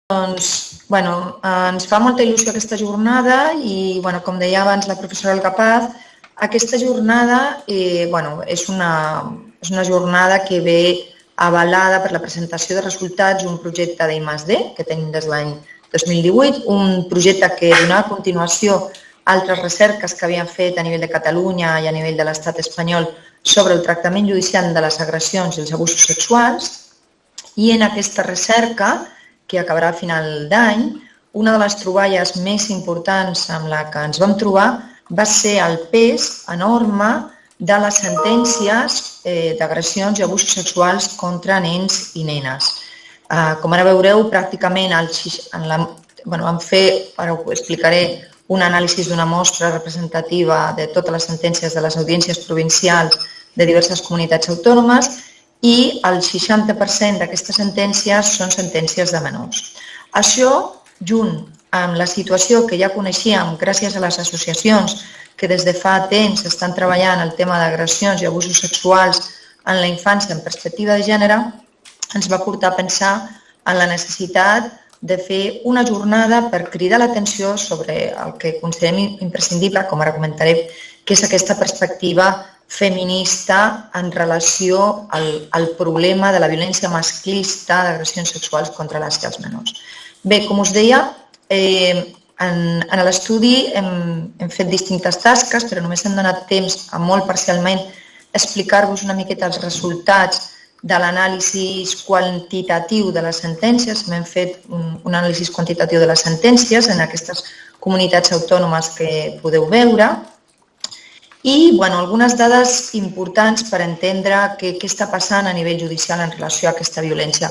Ens fa molta il·lusió aquesta jornada i, com deia abans la professora Algapaz, aquesta jornada és una jornada que ve avalada per la presentació de resultats d'un projecte d'I+D que tenim des de l'any 2018, un projecte que donava continuació a altres recerques que havien fet a nivell de Catalunya i a nivell de l'estat espanyol sobre el tractament judicial de les agressions i els abusos sexuals, i en aquesta recerca, que acabarà a final d'any, una de les troballes més importants amb la que ens vam trobar va ser el pes enorme de les sentències d'agressions i abusos sexuals contra nens i nenes. Com ara veureu, pràcticament vam fer, ara ho explicaré, un anàlisi d'una mostra representativa de totes les sentències de les audiències provincials de diverses comunitats autònomes i el 60% d'aquestes sentències són sentències de menors. Això, junt amb la situació que ja coneixíem gràcies a les associacions que des de fa temps estan treballant el tema d'agressions i abusos sexuals en la infància en perspectiva de gènere, ens va portar a pensar en la necessitat de fer una jornada per cridar l'atenció sobre el que considerem imprescindible, com ara comentaré, que és aquesta perspectiva feminista en relació al problema de la violència masclista d'agressions sexuals contra les i els menors. Bé, com us deia, en l'estudi hem fet distintes tasques, però només hem donat temps a molt parcialment explicar-vos una miqueta els resultats de l'anàlisi quantitatiu de les sentències. Hem fet un anàlisi quantitatiu de les sentències en aquestes comunitats autònomes que podeu veure. I algunes dades importants per entendre què està passant a nivell judicial en relació a aquesta violència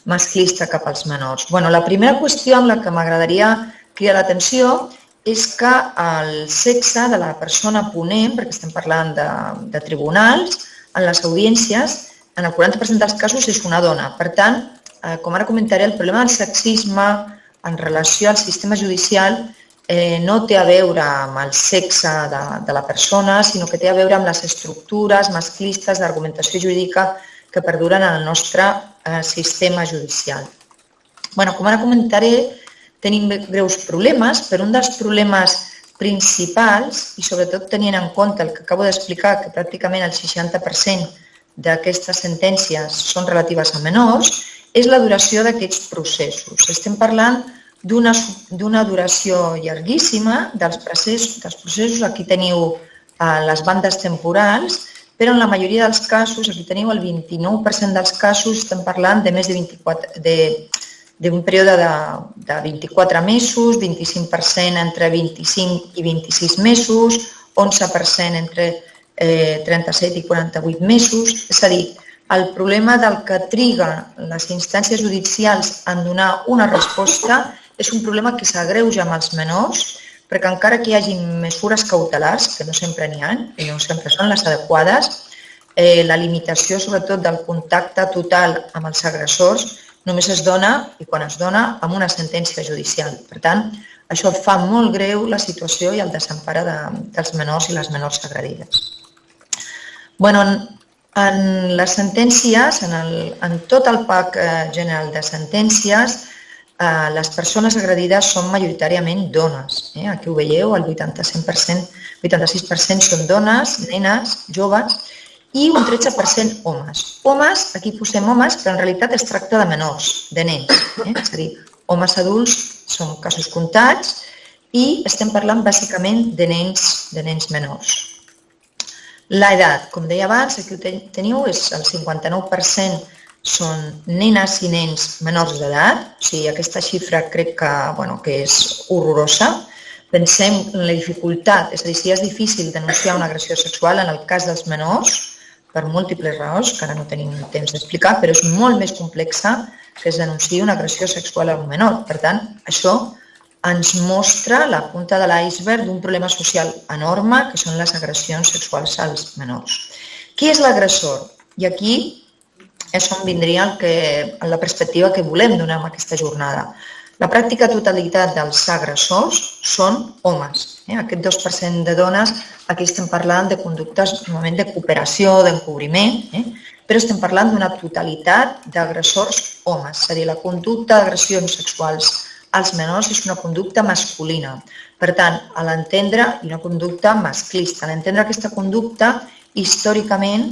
masclista cap als menors. La primera qüestió amb la que m'agradaria cridar l'atenció és que el sexe de la persona ponent, perquè estem parlant de tribunals, en les audiències, en el 40% dels casos és una dona. Per tant, com ara comentaré, el problema del sexisme en relació al sistema judicial no té a veure amb el sexe de la persona, sinó que té a veure amb les estructures masclistes d'argumentació jurídica que perduren en el nostre sistema judicial. Com ara comentaré, tenim greus problemes, però un dels problemes principals, i sobretot tenint en compte el que acabo d'explicar, que pràcticament el 60% d'aquestes sentències són relatives a menors, és la duració d'aquests processos. Estem parlant d'una duració llarguíssima dels processos. Aquí teniu les bandes temporals, però en la majoria dels casos, aquí teniu el 29% dels casos, estem parlant de més d'un període de 24 mesos, 25% entre 25 i 26 mesos, 11% entre 37 i 48 mesos. És a dir, el problema del que triga les instàncies judicials en donar una resposta és un problema que s'agreuja amb els menors, perquè encara que hi hagi mesures cautelars, que no sempre n'hi ha i no sempre són les adequades, la limitació sobretot del contacte total amb els agressors només es dona, i quan es dona, amb una sentència judicial. Per tant, això fa molt greu la situació i el desempara dels menors i les menors agredides. En les sentències, en tot el PAC general de sentències, les persones agredides són majoritàriament dones. Aquí ho veieu, el 86% són dones, nenes, joves, i un 13% homes. Homes, aquí posem homes, però en realitat es tracta de menors, de nens. És a dir, homes adults són casos comptats i estem parlant bàsicament de nens menors. L'edat, com deia abans, aquí ho teniu, és el 59% són nenes i nens menors d'edat. O sigui, aquesta xifra crec que és horrorosa. Pensem en la dificultat, és a dir, si és difícil denunciar una agressió sexual en el cas dels menors, per múltiples raons, que ara no tenim temps d'explicar, però és molt més complexa que es denunciï una agressió sexual a un menor. Per tant, això ens mostra la punta de l'iceberg d'un problema social enorme, que són les agressions sexuals als menors. Qui és l'agressor? I aquí és on vindria la perspectiva que volem donar en aquesta jornada. La pràctica totalitat dels agressors són homes. Aquest 2% de dones, aquí estem parlant de conductes normalment de cooperació, d'encobriment, però estem parlant d'una totalitat d'agressors homes, és a dir, la conducta d'agressions sexuals als menors és una conducta masculina. Per tant, a l'entendre, una conducta masclista, a l'entendre aquesta conducta, històricament,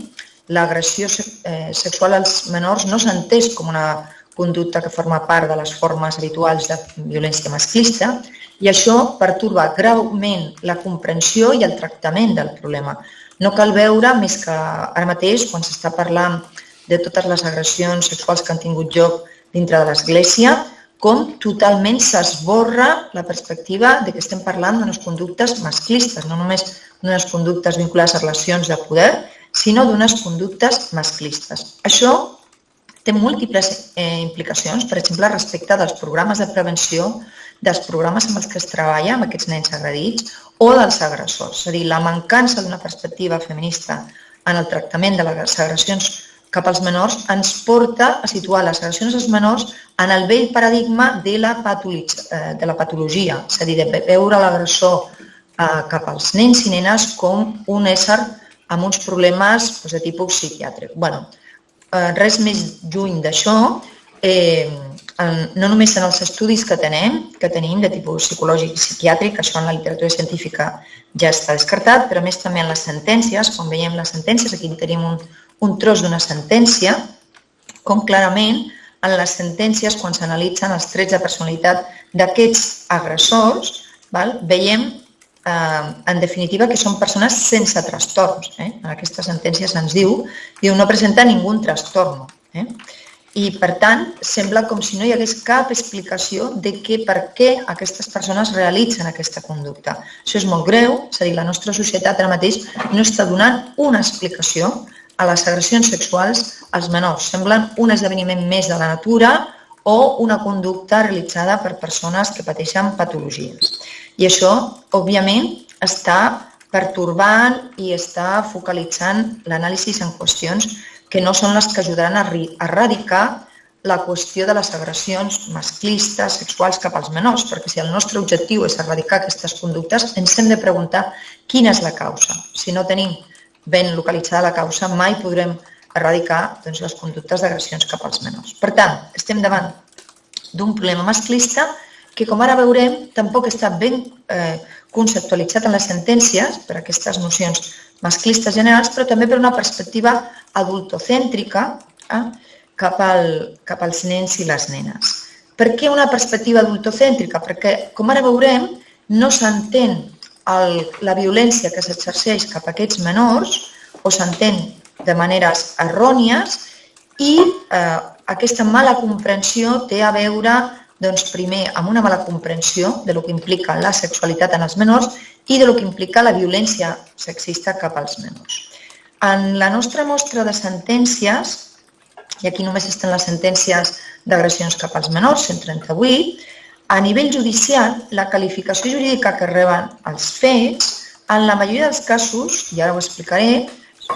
l'agressió sexual als menors no s'ha entès com una conducta que forma part de les formes habituals de violència masclista i això pertorba greument la comprensió i el tractament del problema. No cal veure més que ara mateix, quan s'està parlant de totes les agressions sexuals que han tingut lloc dintre de l'Església, com totalment s'esborra la perspectiva de que estem parlant d'unes conductes masclistes, no només d'unes conductes vinculades a relacions de poder, sinó d'unes conductes masclistes. Això té múltiples implicacions, per exemple, respecte dels programes de prevenció, dels programes amb els que es treballa amb aquests nens agredits o dels agressors. És a dir, la mancança d'una perspectiva feminista en el tractament de les agressions cap als menors ens porta a situar les agressions als menors en el vell paradigma de la patologia, és a dir, de veure l'agressor cap als nens i nenes com un ésser amb uns problemes de tipus psiquiàtric. Res més lluny d'això, no només en els estudis que tenim de tipus psicològic i psiquiàtric, això en la literatura científica ja està descartat, però a més també en les sentències, quan veiem les sentències, aquí tenim un tros d'una sentència, com clarament en les sentències, quan s'analitzen els trets de personalitat d'aquests agressors, veiem en definitiva que són persones sense trastorns. En aquesta sentència se'ns diu no presenta ningú trastorn. I per tant, sembla com si no hi hagués cap explicació de per què aquestes persones realitzen aquesta conducta. Això és molt greu, és a dir, la nostra societat ara mateix no està donant una explicació a les agressions sexuals als menors. Semblen un esdeveniment més de la natura o una conducta realitzada per persones que pateixen patologies. I això, òbviament, està pertorbant i està focalitzant l'anàlisi en qüestions que no són les que ajudaran a erradicar la qüestió de les agressions masclistes, sexuals cap als menors, perquè si el nostre objectiu és erradicar aquestes conductes, ens hem de preguntar quina és la causa. Si no tenim ben localitzada la causa, mai podrem erradicar les conductes d'agressions cap als menors. Per tant, estem davant d'un problema masclista que, com ara veurem, tampoc està ben conceptualitzat en les sentències per aquestes nocions masclistes generals, però també per una perspectiva adultocèntrica cap als nens i les nenes. Per què una perspectiva adultocèntrica? Perquè, com ara veurem, no s'entén la violència que s'exerceix cap a aquests menors o s'entén de maneres errònies i aquesta mala comprensió té a veure primer amb una mala comprensió de lo que implica la sexualitat en els menors i de lo que implica la violència sexista cap als menors. En la nostra mostra de sentències, i aquí només estan les sentències d'agressions cap als menors, 138, a nivell judicial, la qualificació jurídica que reben els fets, en la majoria dels casos, i ara ho explicaré,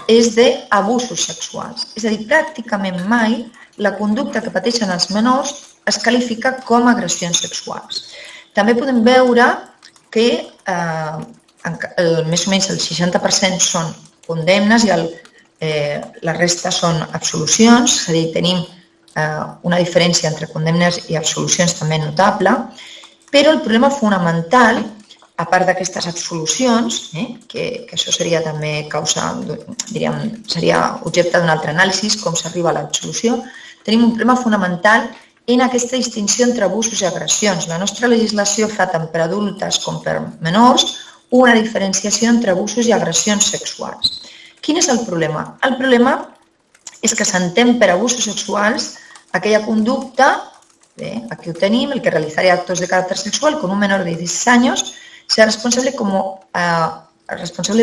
és d'abusos sexuals. És a dir, pràcticament mai la conducta que pateixen els menors es qualifica com a agressions sexuals. També podem veure que més o menys el 60% són condemnes i la resta són absolucions, és a dir, tenim una diferència entre condemnes i absolucions també notable, però el problema fonamental, a part d'aquestes absolucions, que això seria també seria objecte d'un altre anàlisi, com s'arriba a l'absolució, tenim un problema fonamental en aquesta distinció entre abusos i agressions. La nostra legislació fa tant per adultes com per menors una diferenciació entre abusos i agressions sexuals. Quin és el problema? El problema és que s'entén per abusos sexuals aquella conducta, aquí ho tenim, el que realizaría actos de carácter sexual con un menor de 16 años, sea responsable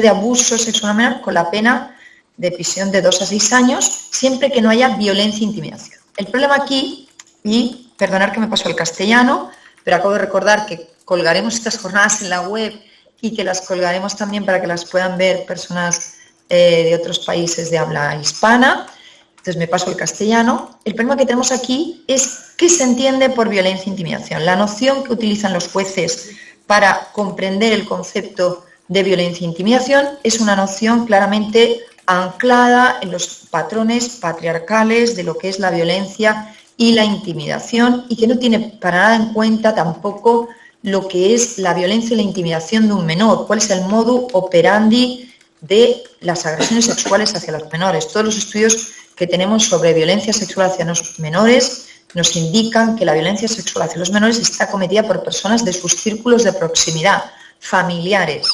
de abuso sexual a menor con la pena de prisión de 2 a 6 años, siempre que no haya violencia e intimidación. El problema aquí, y perdonar que me paso al castellano, pero acabo de recordar que colgaremos estas jornadas en la web y que las colgaremos también para que las puedan ver personas de otros países de habla hispana. Entonces me paso al castellano. El problema que tenemos aquí es qué se entiende por violencia e intimidación. La noción que utilizan los jueces para comprender el concepto de violencia e intimidación es una noción claramente anclada en los patrones patriarcales de lo que es la violencia y la intimidación, y que no tiene para nada en cuenta tampoco lo que es la violencia y la intimidación de un menor, cuál es el modus operandi de las agresiones sexuales hacia los menores. Todos los estudios que tenemos sobre violencia sexual hacia los menores nos indican que la violencia sexual hacia los menores está cometida por personas de sus círculos de proximidad, familiares.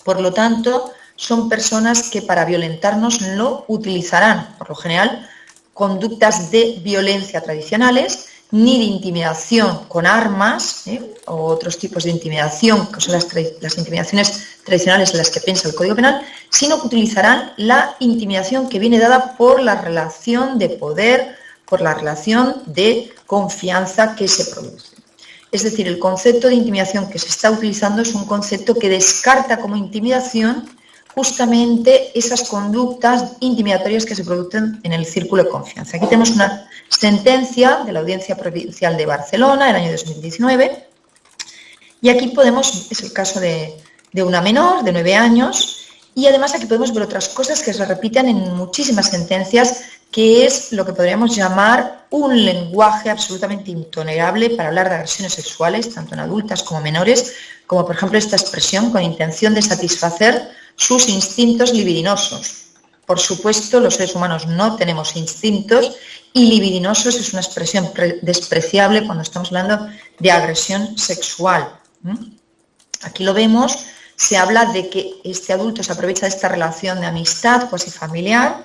Por lo tanto, son personas que para violentarnos no utilizarán, por lo general, conductas de violencia tradicionales, ni de intimidación con armas, o otros tipos de intimidación, que son las intimidaciones tradicionales en las que piensa el Código Penal, sino que utilizarán la intimidación que viene dada por la relación de poder, por la relación de confianza que se produce. Es decir, el concepto de intimidación que se está utilizando es un concepto que descarta como intimidación justamente esas conductas intimidatorias que se producen en el círculo de confianza. Aquí tenemos una sentencia de la Audiencia Provincial de Barcelona, el año 2019, y aquí es el caso de una menor de 9 años, y además aquí podemos ver otras cosas que se repiten en muchísimas sentencias, que es lo que podríamos llamar un lenguaje absolutamente intolerable para hablar de agresiones sexuales, tanto en adultas como menores, como por ejemplo esta expresión con intención de satisfacer sus instintos libidinosos. Por supuesto, los seres humanos no tenemos instintos y libidinosos es una expresión despreciable cuando estamos hablando de agresión sexual. Aquí lo vemos, se habla de que este adulto se aprovecha de esta relación de amistad cuasi familiar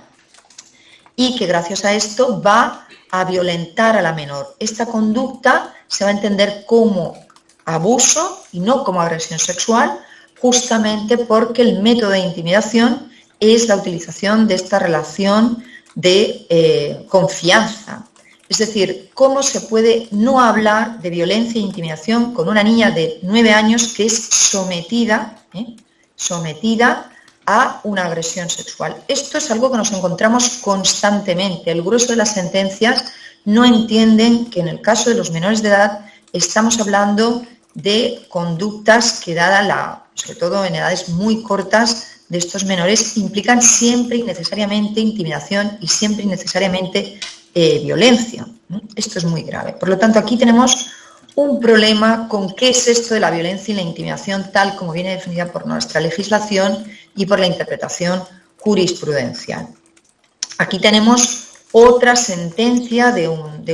y que gracias a esto va a violentar a la menor. Esta conducta se va a entender como abuso y no como agresión sexual, justamente porque el método de intimidación es la utilización de esta relación de confianza. Es decir, ¿cómo se puede no hablar de violencia e intimidación con una niña de 9 años que es sometida a una agresión sexual? Esto es algo que nos encontramos constantemente. El grueso de las sentencias no entienden que en el caso de los menores de edad estamos hablando de conductas que, sobre todo en edades muy cortas de estos menores, implican siempre y necesariamente intimidación y siempre y necesariamente violencia. Esto es muy grave. Por lo tanto, aquí tenemos un problema con qué es esto de la violencia y la intimidación tal como viene definida por nuestra legislación y por la interpretación jurisprudencial. Aquí tenemos otra sentencia de un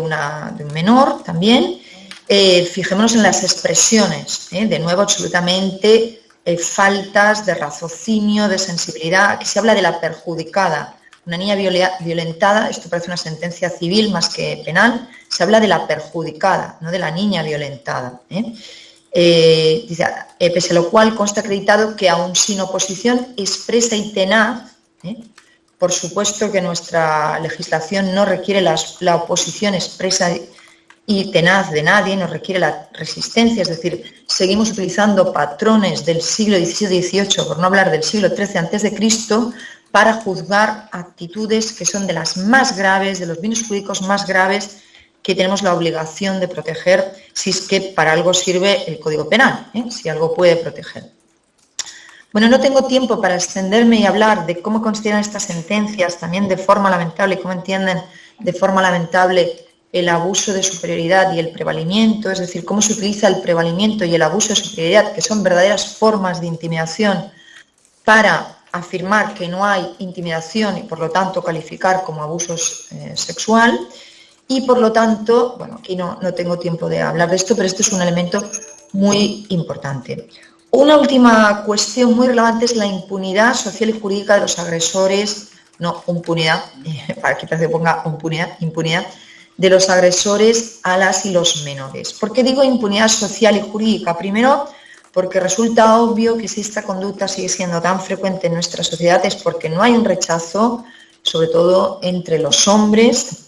menor también. Fijémonos en las expresiones, de nuevo absolutamente faltas de raciocinio, de sensibilidad. Aquí se habla de la perjudicada, una niña violentada, esto parece una sentencia civil más que penal, se habla de la perjudicada, no de la niña violentada. Dice, pese a lo cual consta acreditado que aun sin oposición expresa y tenaz, por supuesto que nuestra legislación no requiere la oposición expresa y tenaz de nadie, no requiere la resistencia, es decir, seguimos utilizando patrones del siglo XVII y XVIII, por no hablar del siglo XIII a.C., para juzgar actitudes que son de las más graves, de los bienes jurídicos más graves que tenemos la obligación de proteger, si es que para algo sirve el Código Penal, si algo puede proteger. Bueno, no tengo tiempo para extenderme y hablar de cómo consideran estas sentencias también de forma lamentable y cómo entienden de forma lamentable el abuso de superioridad y el prevalimiento, es decir, cómo se utiliza el prevalimiento y el abuso de superioridad, que son verdaderas formas de intimidación, para afirmar que no hay intimidación y por lo tanto calificar como abuso sexual. Y por lo tanto, bueno, aquí no tengo tiempo de hablar de esto, pero esto es un elemento muy importante. Una última cuestión muy relevante es la impunidad social y jurídica de los agresores, no impunidad, para que te ponga impunidad, de los agresores a las y los menores. ¿Por qué digo impunidad social y jurídica? Primero, porque resulta obvio que si esta conducta sigue siendo tan frecuente en nuestra sociedad es porque no hay un rechazo, sobre todo entre los hombres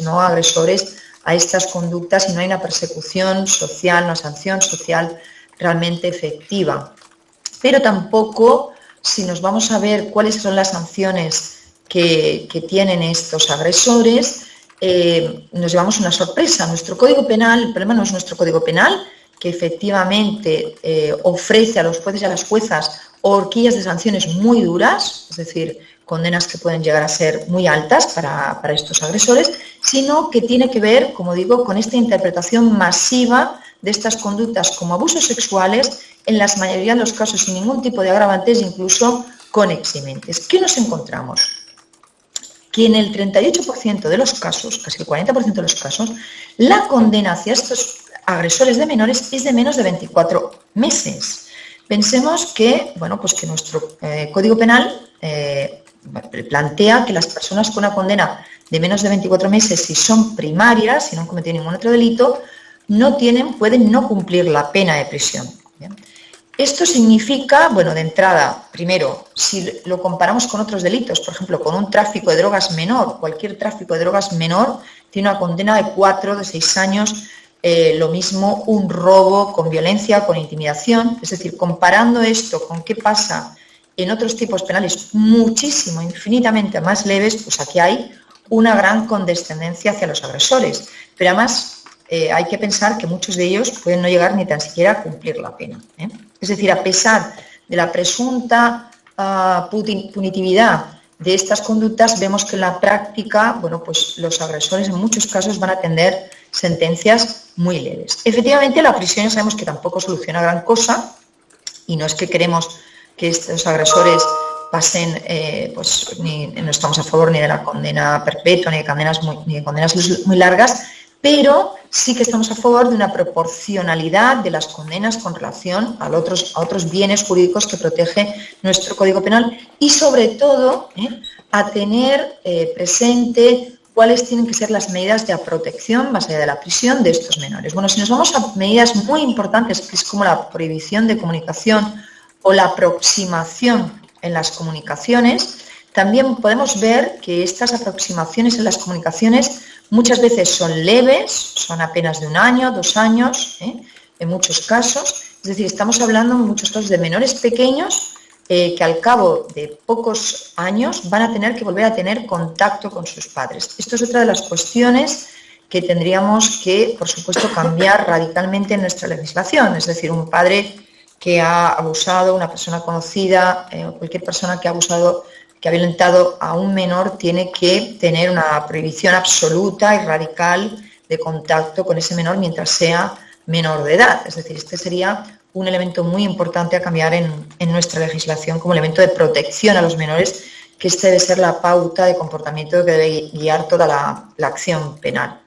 no agresores, a estas conductas y no hay una persecución social, una sanción social realmente efectiva. Pero tampoco, si nos vamos a ver cuáles son las sanciones que tienen estos agresores, nos llevamos una sorpresa. Nuestro Código Penal, el problema no es nuestro Código Penal, que efectivamente ofrece a los jueces y a las juezas horquillas de sanciones muy duras, es decir, condenas que pueden llegar a ser muy altas para estos agresores, sino que tiene que ver, como digo, con esta interpretación masiva de estas conductas como abusos sexuales, en la mayoría de los casos sin ningún tipo de agravantes, incluso con eximentes. ¿Qué nos encontramos? Que en el 38% de los casos, casi el 40% de los casos, la condena hacia estos agresores de menores es de menos de 24 meses. Pensemos que, bueno, pues que nuestro Código Penal plantea que las personas con una condena de menos de 24 meses, si son primarias, si no han cometido ningún otro delito, pueden no cumplir la pena de prisión. ¿Bien? Esto significa, bueno, de entrada, primero, si lo comparamos con otros delitos, por ejemplo, con un tráfico de drogas menor, cualquier tráfico de drogas menor tiene una condena de 4, de 6 años, lo mismo un robo con violencia, con intimidación, es decir, comparando esto con qué pasa en otros tipos penales muchísimo, infinitamente más leves, pues aquí hay una gran condescendencia hacia los agresores, pero además hay que pensar que muchos de ellos pueden no llegar ni tan siquiera a cumplir la pena. Es decir, a pesar de la presunta punitividad de estas conductas, vemos que en la práctica, bueno, pues los agresores en muchos casos van a tener sentencias muy leves. Efectivamente, la prisión ya sabemos que tampoco soluciona gran cosa y no es que queremos que estos agresores pasen, pues no estamos a favor ni de la condena perpetua ni de condenas muy largas, pero sí que estamos a favor de una proporcionalidad de las condenas con relación a otros bienes jurídicos que protege nuestro Código Penal y, sobre todo, a tener presente cuáles tienen que ser las medidas de protección más allá de la prisión de estos menores. Bueno, si nos vamos a medidas muy importantes, que es como la prohibición de comunicación o la aproximación en las comunicaciones, también podemos ver que estas aproximaciones en las comunicaciones muchas veces son leves, son apenas de 1 año, 2 años, en muchos casos. Es decir, estamos hablando en muchos casos de menores pequeños que al cabo de pocos años van a tener que volver a tener contacto con sus padres. Esto es otra de las cuestiones que tendríamos que, por supuesto, cambiar radicalmente en nuestra legislación. Es decir, un padre que ha abusado, una persona conocida, cualquier persona que ha abusado, que ha violentado a un menor, tiene que tener una prohibición absoluta y radical de contacto con ese menor mientras sea menor de edad. Es decir, este sería un elemento muy importante a cambiar en nuestra legislación como elemento de protección a los menores, que esta debe ser la pauta de comportamiento que debe guiar toda la acción penal.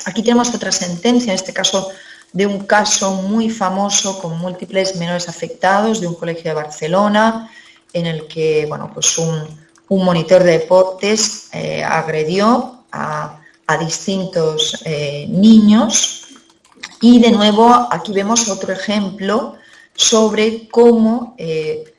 Aquí tenemos otra sentencia, en este caso de un caso muy famoso con múltiples menores afectados de un colegio de Barcelona, en el que, bueno, pues un monitor de deportes agredió a distintos niños. Y de nuevo aquí vemos otro ejemplo sobre cómo de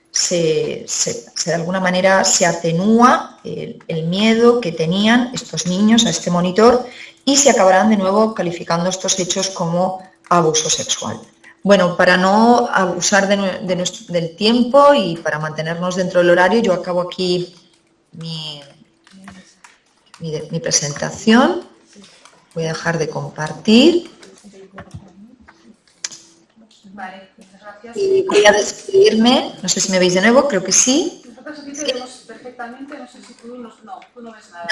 alguna manera se atenúa el miedo que tenían estos niños a este monitor y se acabarán de nuevo calificando estos hechos como abuso sexual. Bueno, para no abusar del tiempo y para mantenernos dentro del horario, yo acabo aquí mi presentación. Voy a dejar de compartir. Vale, muchas gracias. Y voy a despedirme. No sé si me veis de nuevo, creo que sí. Nosotros aquí te vemos perfectamente, no sé si tú no ves nada.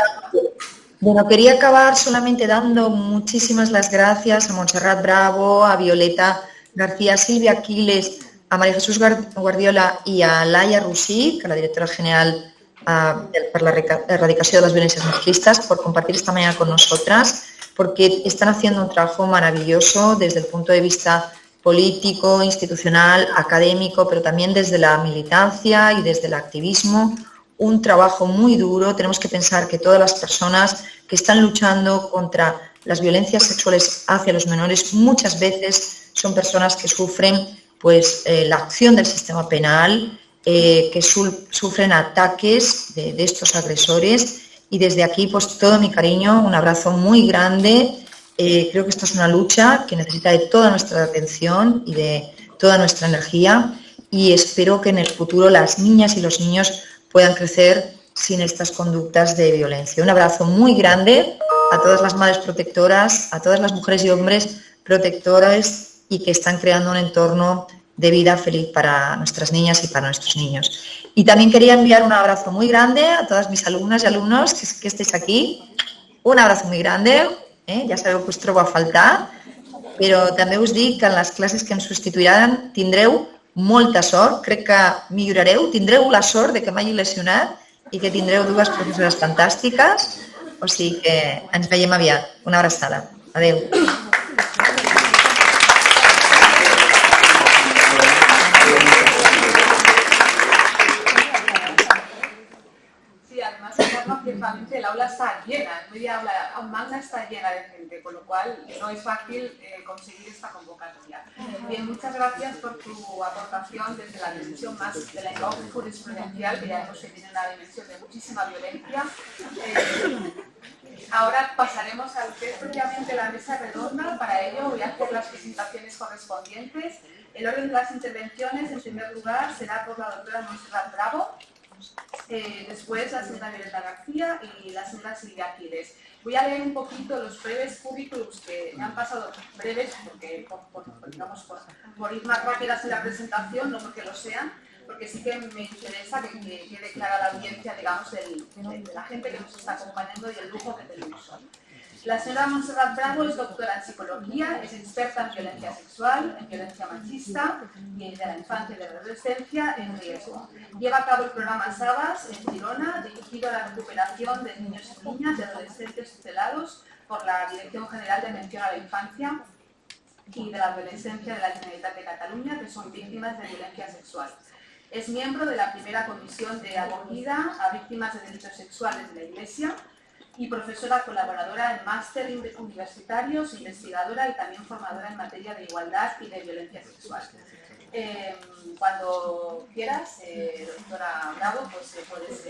Bueno, quería acabar solamente dando muchísimas las gracias a Montserrat Bravo, a Violeta García, a Silvia Aquiles, a María Jesús Guardiola y a Laia Rosich, a la directora general para la erradicación de las violencias masclistas, por compartir esta mañana con nosotras, porque están haciendo un trabajo maravilloso desde el punto de vista político, institucional, académico, pero también desde la militancia y desde el activismo. Un trabajo muy duro. Tenemos que pensar que todas las personas que están luchando contra las violencias sexuales hacia los menores muchas veces son personas que sufren pues, la acción del sistema penal, que sufren ataques de estos agresores, y desde aquí pues todo mi cariño, un abrazo muy grande. Creo que esto es una lucha que necesita de toda nuestra atención y de toda nuestra energía, y espero que en el futuro las niñas y los niños puedan crecer sin estas conductas de violencia. Un abrazo muy grande a todas las madres protectoras, a todas las mujeres y hombres protectores y que están creando un entorno de vida feliz para nuestras niñas y para nuestros niños. Y también quería enviar un abrazo muy grande a todas mis alumnas y alumnos que estéis aquí. Un abrazo muy grande, ja sabeu que us trobo a faltar, però també us dic que en les classes que ens substituiran tindreu molta sort, crec que millorareu, tindreu la sort de que m'hagi lesionat i que tindreu dues professores fantàstiques, o sigui que ens veiem aviat. Una abraçada. Adéu. Ciertamente el aula está llena, el media aula magna está llena de gente, con lo cual no es fácil conseguir esta convocatoria. Bien, muchas gracias por tu aportación desde la dimensión más de la jurisprudencial, que ya hemos tenido una dimensión de muchísima violencia. Ahora pasaremos a lo que es propiamente la mesa redonda. Para ello voy a hacer las presentaciones correspondientes. El orden de las intervenciones, en primer lugar, será por la doctora Montserrat Bravo, después la señora Violeta García y la señora Silvia Aquiles. Voy a leer un poquito los breves currículums que me han pasado, breves porque por ir más rápidas en la presentación, no porque lo sean, porque sí que me interesa que quede clara la audiencia, digamos, de la gente que nos está acompañando y el lujo que tenemos hoy. La señora Montserrat Bravo es doctora en psicología, es experta en violencia sexual, en violencia machista y de la infancia y de la adolescencia en riesgo. Lleva a cabo el programa SABAS en Girona, dirigido a la recuperación de niños y niñas y adolescentes tutelados por la Dirección General de Atención a la Infancia y de la Adolescencia de la Generalitat de Cataluña, que son víctimas de violencia sexual. Es miembro de la primera comisión de acogida a víctimas de delitos sexuales de la Iglesia y profesora colaboradora en máster universitarios, investigadora y también formadora en materia de igualdad y de violencia sexual. Cuando quieras, doctora Bravo, pues puedes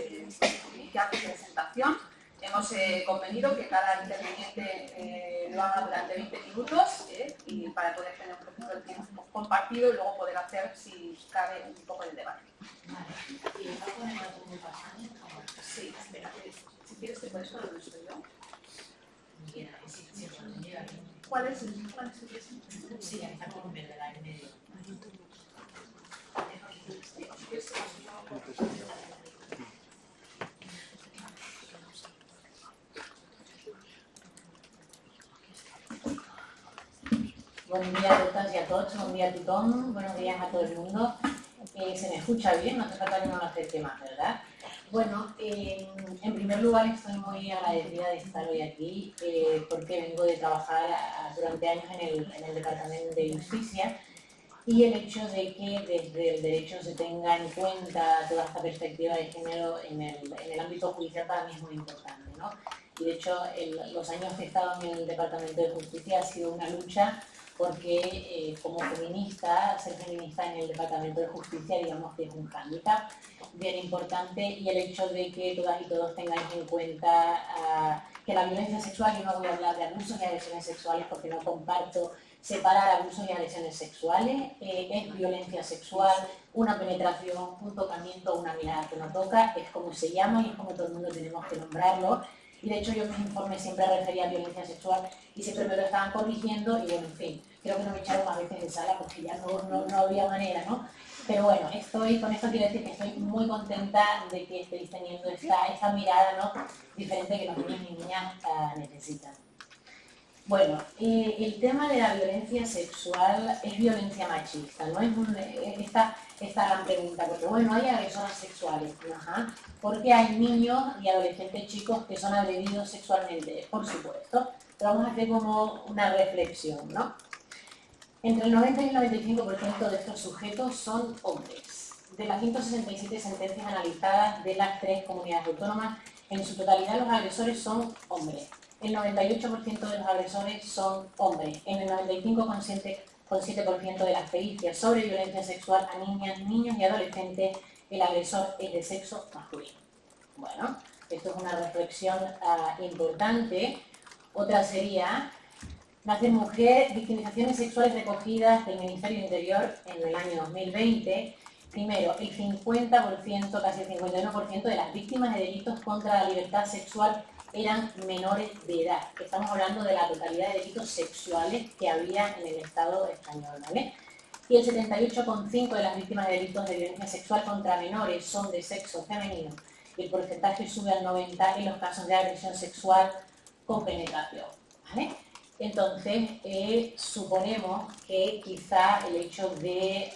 iniciar tu presentación. Hemos convenido que cada interviniente lo haga durante 20 minutos y para poder tener un poquito de tiempo compartido y luego poder hacer, si cabe, un poco de debate. Sí, espera. Si quieres te puedes poner donde estoy yo. ¿Cuál es el que es? Sí, está con verde, la en medio. Buen dia a totes i a tots, bon dia a tothom, buenos días a todo el mundo. ¿Se me escucha bien? No hace falta que no me acerque más, ¿verdad? Bueno, en primer lugar estoy muy agradecida de estar hoy aquí porque vengo de trabajar durante años en el Departamento de Justicia y el hecho de que desde el derecho se tenga en cuenta toda esta perspectiva de género en el ámbito judicial para mí es muy importante, ¿no? Y de hecho los años que he estado en el Departamento de Justicia ha sido una lucha porque como feminista, ser feminista en el Departamento de Justicia digamos que es un hándicap bien importante y el hecho de que todas y todos tengáis en cuenta que la violencia sexual, yo no voy a hablar de abusos y agresiones sexuales porque no comparto separar abusos y agresiones sexuales, es violencia sexual, una penetración, un tocamiento, una mirada que no toca, es como se llama y es como todo el mundo tenemos que nombrarlo. Y de hecho yo en mis informes siempre refería a violencia sexual y siempre me lo estaban corrigiendo y bueno, en fin, creo que no me echaron más veces de sala porque ya no había manera, ¿no? Pero bueno, con esto quiero decir que estoy muy contenta de que estéis teniendo esta mirada, ¿no?, diferente que los niños y niñas necesitan. Bueno, el tema de la violencia sexual es violencia machista, ¿no? Es esta gran pregunta, porque bueno, hay agresoras sexuales, ajá, porque hay niños y adolescentes chicos que son agredidos sexualmente, por supuesto, pero vamos a hacer como una reflexión, ¿no? Entre el 90 y el 95% de estos sujetos son hombres. De las 167 sentencias analizadas de las 3 comunidades autónomas, en su totalidad los agresores son hombres. El 98% de los agresores son hombres. En el 95,7% de las pericias sobre violencia sexual a niñas, niños y adolescentes, el agresor es de sexo masculino. Bueno, esto es una reflexión importante. Otra sería: nacer mujer, victimizaciones sexuales recogidas del Ministerio del Interior en el año 2020. Primero, el 50%, casi el 51% de las víctimas de delitos contra la libertad sexual eran menores de edad. Estamos hablando de la totalidad de delitos sexuales que había en el Estado español, ¿vale? y el 78,5% de las víctimas de delitos de violencia sexual contra menores son de sexo femenino, y el porcentaje sube al 90% en los casos de agresión sexual con penetración, ¿vale? Entonces, suponemos que quizá el hecho de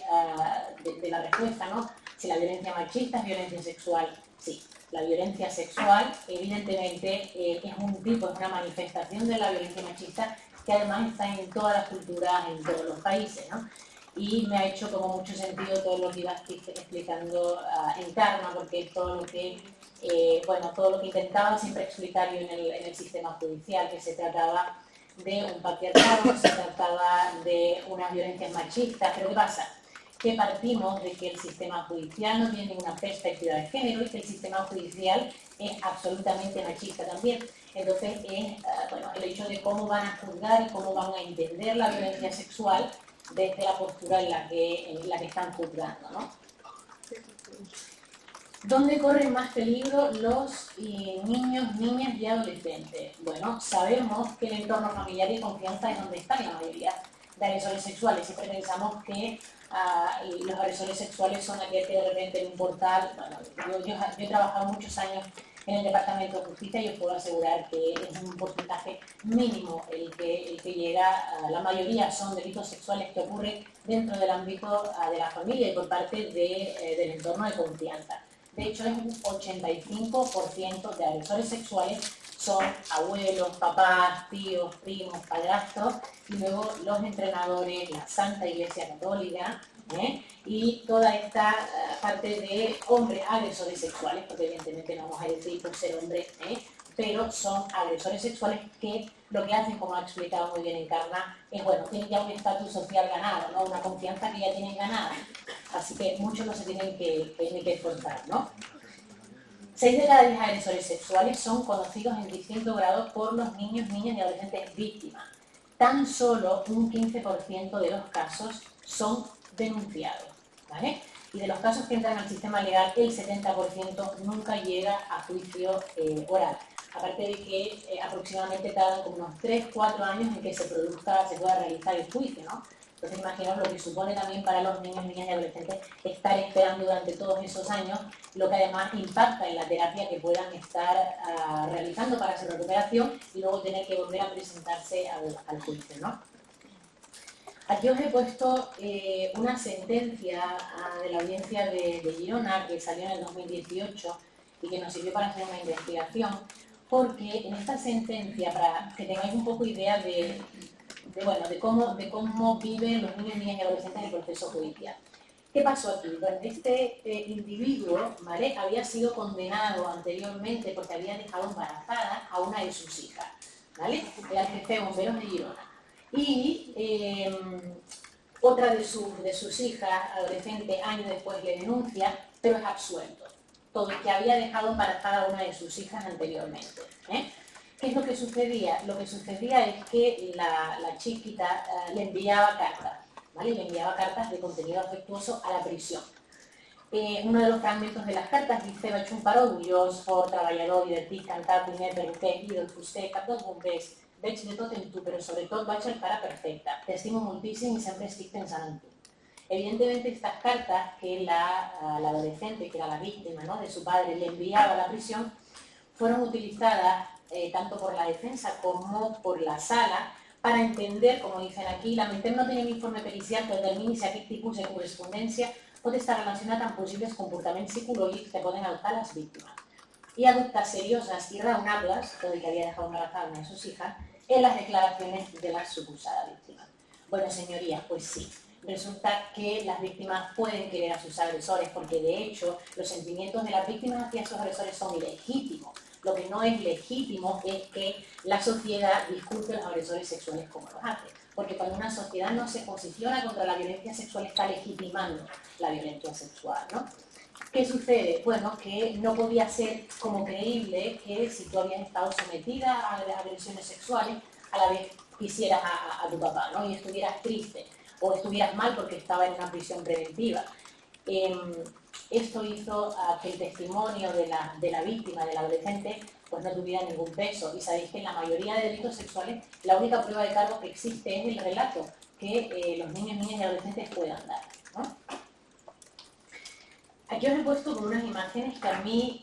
la respuesta, ¿no? Si la violencia machista es violencia sexual, sí. La violencia sexual, evidentemente, es un tipo, es una manifestación de la violencia machista que además está en todas las culturas, en todos los países, ¿no? Y me ha hecho como mucho sentido todo lo que ibas explicando Encarna, porque es todo lo que, todo lo que intentaba siempre explicar yo en el sistema judicial, que se trataba de un patriarcado, se trataba de unas violencias machistas. Pero ¿qué pasa? Que partimos de que el sistema judicial no tiene ninguna perspectiva de género y que el sistema judicial es absolutamente machista también. Entonces, el hecho de cómo van a juzgar y cómo van a entender la violencia sexual desde la postura en la que están juzgando, ¿no? ¿Dónde corren más peligro los niños, niñas y adolescentes? Bueno, sabemos que el entorno familiar y confianza es donde están la mayoría de agresores sexuales. Siempre pensamos que los agresores sexuales son aquellos que de repente en un portal... Bueno, yo he trabajado muchos años en el Departamento de Justicia y os puedo asegurar que es un porcentaje mínimo el que llega. La mayoría son delitos sexuales que ocurren dentro del ámbito de la familia y por parte del entorno de confianza. De hecho, es un 85% de agresores sexuales son abuelos, papás, tíos, primos, padrastros, y luego los entrenadores, la Santa Iglesia Católica, y toda esta parte de hombres agresores sexuales, porque evidentemente no vamos a decir por ser hombres, pero son agresores sexuales que lo que hacen, como ha explicado muy bien Encarna, es, bueno, tienen ya un estatus social ganado, ¿no? Una confianza que ya tienen ganada. Así que muchos no se tienen que esforzar, ¿no? 6 de cada 10 agresores sexuales son conocidos en distinto grado por los niños, niñas y adolescentes víctimas. Tan solo un 15% de los casos son denunciados, ¿vale? Y de los casos que entran al sistema legal, el 70% nunca llega a juicio oral. Aparte de que aproximadamente tardan como unos 3-4 años en que se pueda realizar el juicio, ¿no? Entonces imaginaos lo que supone también para los niños, niñas y adolescentes estar esperando durante todos esos años, lo que además impacta en la terapia que puedan estar realizando para su recuperación y luego tener que volver a presentarse al juicio, ¿no? Aquí os he puesto una sentencia de la audiencia de Girona que salió en el 2018 y que nos sirvió para hacer una investigación, porque en esta sentencia, para que tengáis un poco idea de cómo viven los niños, niñas y adolescentes en el proceso judicial. ¿Qué pasó aquí? Bueno, este individuo, ¿vale?, había sido condenado anteriormente porque había dejado embarazada a una de sus hijas, ¿vale? Era el jefe de bomberos de Girona. Y otra de sus hijas, adolescente, años después le denuncia, pero es absuelto. Todo el que había dejado embarazada a una de sus hijas anteriormente, ¿Qué es lo que sucedía? Lo que sucedía es que la chiquita le enviaba cartas, ¿vale? Le enviaba cartas de contenido afectuoso a la prisión. Uno de los fragmentos de las cartas dice: vaig un pare orgullós, fort, treballador, divertit, cantat, primer, perruquer, ídol, fuster, cap dels bombers, veig de tot en tu, però sobretot vaig al pare perfecte. Te estimo moltíssim y siempre estic pensando en tu. Evidentemente estas cartas que la adolescente, que era la víctima, ¿no?, de su padre, le enviaba a la prisión, fueron utilizadas tanto por la defensa como por la sala para entender, como dicen aquí, lamentem no tenim informe pericial que determini si aquest tipus de correspondència pot estar relacionat amb possibles comportaments psicològics que poden alterar a las víctimas y adoptar seriosas y raonables, todo el que había dejado embarazada a una de sus hijas, en las declaraciones de la suposada víctima. Bueno, señorías, pues sí. Resulta que las víctimas pueden querer a sus agresores porque, de hecho, los sentimientos de las víctimas hacia sus agresores son ilegítimos. Lo que no es legítimo es que la sociedad disculpe a los agresores sexuales como los hace. Porque cuando una sociedad no se posiciona contra la violencia sexual, está legitimando la violencia sexual, ¿no? ¿Qué sucede? Bueno, que no podía ser como creíble que si tú habías estado sometida a agresiones sexuales, a la vez quisieras a tu papá, ¿no? Y estuvieras triste o estuvieras mal porque estaba en una prisión preventiva. Esto hizo que el testimonio de la víctima, del adolescente, pues no tuviera ningún peso. Y sabéis que en la mayoría de delitos sexuales la única prueba de cargo que existe es el relato que los niños, niñas y adolescentes puedan dar, ¿no? Aquí os he puesto con unas imágenes que a mí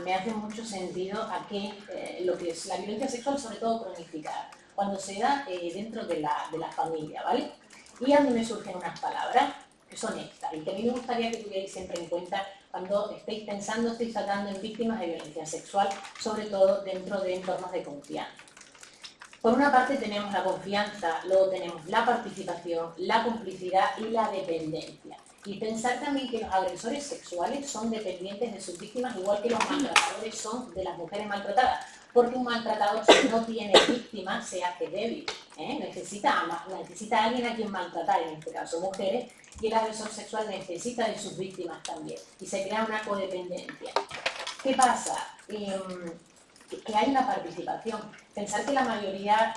me hacen mucho sentido a que lo que es la violencia sexual, sobre todo cronificada, cuando se da dentro de la familia, ¿vale? Y a mí me surgen unas palabras que son estas y que a mí me gustaría que tuvierais siempre en cuenta cuando estéis pensando, estéis tratando en víctimas de violencia sexual, sobre todo dentro de entornos de confianza. Por una parte tenemos la confianza, luego tenemos la participación, la complicidad y la dependencia. Y pensar también que los agresores sexuales son dependientes de sus víctimas, igual que los maltratadores son de las mujeres maltratadas. Porque un maltratador, si no tiene víctima, se hace débil. Necesita a alguien a quien maltratar, en este caso mujeres, y el agresor sexual necesita de sus víctimas también. Y se crea una codependencia. ¿Qué pasa? Que hay una participación. Pensar que la mayoría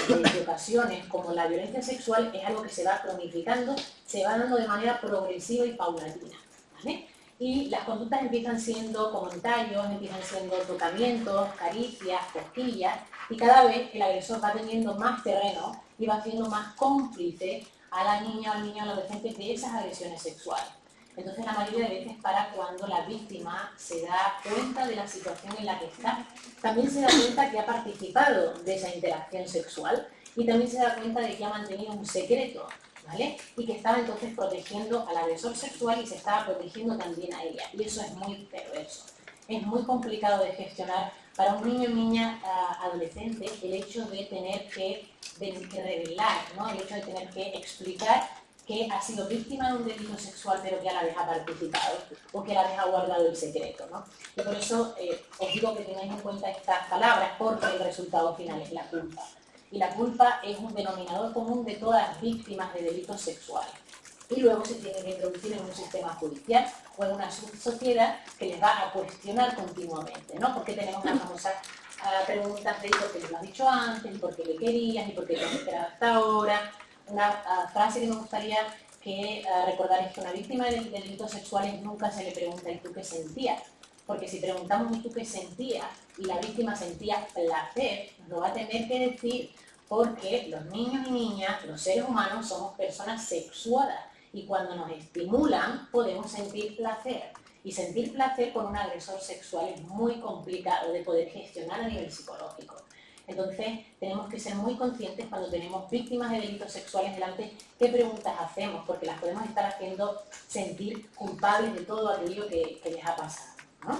de ocasiones, como la violencia sexual, es algo que se va cronificando, se va dando de manera progresiva y paulatina, ¿vale? Y las conductas empiezan siendo comentarios, empiezan siendo tocamientos, caricias, cosquillas, y cada vez el agresor va teniendo más terreno y va siendo más cómplice a la niña o al niño o al adolescente de esas agresiones sexuales. Entonces, la mayoría de veces para cuando la víctima se da cuenta de la situación en la que está, también se da cuenta que ha participado de esa interacción sexual y también se da cuenta de que ha mantenido un secreto, ¿vale? Y que estaba entonces protegiendo al agresor sexual y se estaba protegiendo también a ella. Y eso es muy perverso. Es muy complicado de gestionar para un niño o niña adolescente el hecho de tener que revelar, ¿no? El hecho de tener que explicar que ha sido víctima de un delito sexual pero que a la vez ha participado o que a la vez ha guardado el secreto, ¿no? Y por eso os digo que tengáis en cuenta estas palabras porque el resultado final es la culpa. Y la culpa es un denominador común de todas las víctimas de delitos sexuales. Y luego se tiene que introducir en un sistema judicial o en una sociedad que les va a cuestionar continuamente, ¿no? Porque tenemos las famosas preguntas de por qué me lo has dicho antes, y por qué le querías, y por qué te has esperado hasta ahora. Una frase que me gustaría que recordarais que a una víctima de delitos sexuales nunca se le pregunta ¿y tú qué sentías? Porque si preguntamos ¿y tú qué sentías? Y la víctima sentía placer, nos lo va a tener que decir porque los niños y niñas, los seres humanos, somos personas sexuadas y cuando nos estimulan podemos sentir placer. Y sentir placer con un agresor sexual es muy complicado de poder gestionar a nivel psicológico. Entonces, tenemos que ser muy conscientes cuando tenemos víctimas de delitos sexuales delante, qué preguntas hacemos, porque las podemos estar haciendo sentir culpables de todo aquello que les ha pasado, ¿no?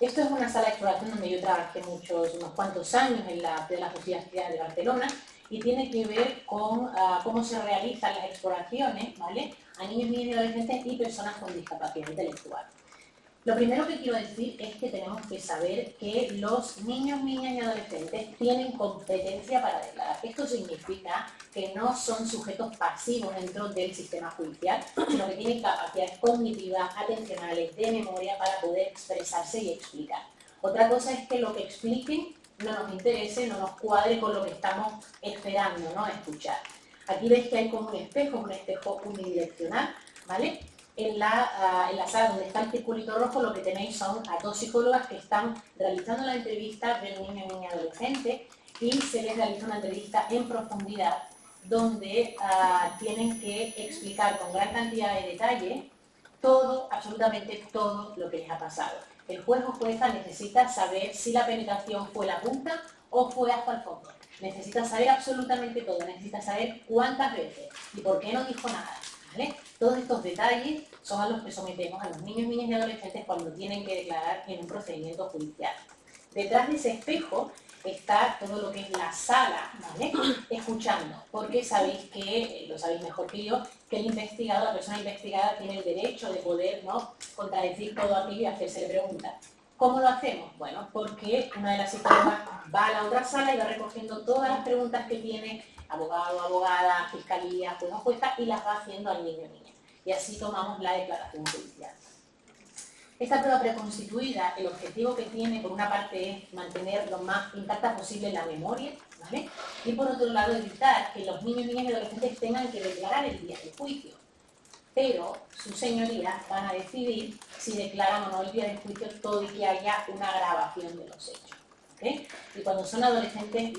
Esto es una sala de exploración donde yo trabajé unos cuantos años en la Sociedad de Barcelona y tiene que ver con cómo se realizan las exploraciones, ¿vale?, a niños, niñas y adolescentes y personas con discapacidad intelectual. Lo primero que quiero decir es que tenemos que saber que los niños, niñas y adolescentes tienen competencia para declarar. Esto significa que no son sujetos pasivos dentro del sistema judicial, sino que tienen capacidades cognitivas, atencionales, de memoria para poder expresarse y explicar. Otra cosa es que lo que expliquen no nos interese, no nos cuadre con lo que estamos esperando, ¿no?, escuchar. Aquí veis que hay como un espejo unidireccional, ¿vale? En la sala donde está el circulito rojo lo que tenéis son a dos psicólogas que están realizando la entrevista del niño y niña adolescente y se les realiza una entrevista en profundidad donde tienen que explicar con gran cantidad de detalle todo, absolutamente todo lo que les ha pasado. El juez o jueza necesita saber si la penetración fue la punta o fue hasta el fondo. Necesita saber absolutamente todo, necesita saber cuántas veces y por qué no dijo nada, ¿vale? Todos estos detalles son a los que sometemos a los niños, niñas y adolescentes cuando tienen que declarar en un procedimiento judicial. Detrás de ese espejo está todo lo que es la sala, ¿vale?, escuchando, porque sabéis que, lo sabéis mejor que yo, que el investigado, la persona investigada tiene el derecho de poder, ¿no?, contradecir todo aquello y hacérsele preguntas. ¿Cómo lo hacemos? Bueno, porque una de las psicólogas va a la otra sala y va recogiendo todas las preguntas que tiene abogado, abogada, fiscalía, juez o jueza y las va haciendo al niño o niña. Y así tomamos la declaración judicial. Esta prueba preconstituida, el objetivo que tiene, por una parte, es mantener lo más intacta posible la memoria, ¿vale?, y por otro lado, evitar que los niños, niñas y adolescentes tengan que declarar el día del juicio. Pero sus señorías van a decidir si declaran o no el día del juicio todo y que haya una grabación de los hechos, ¿okay? Y cuando son adolescentes,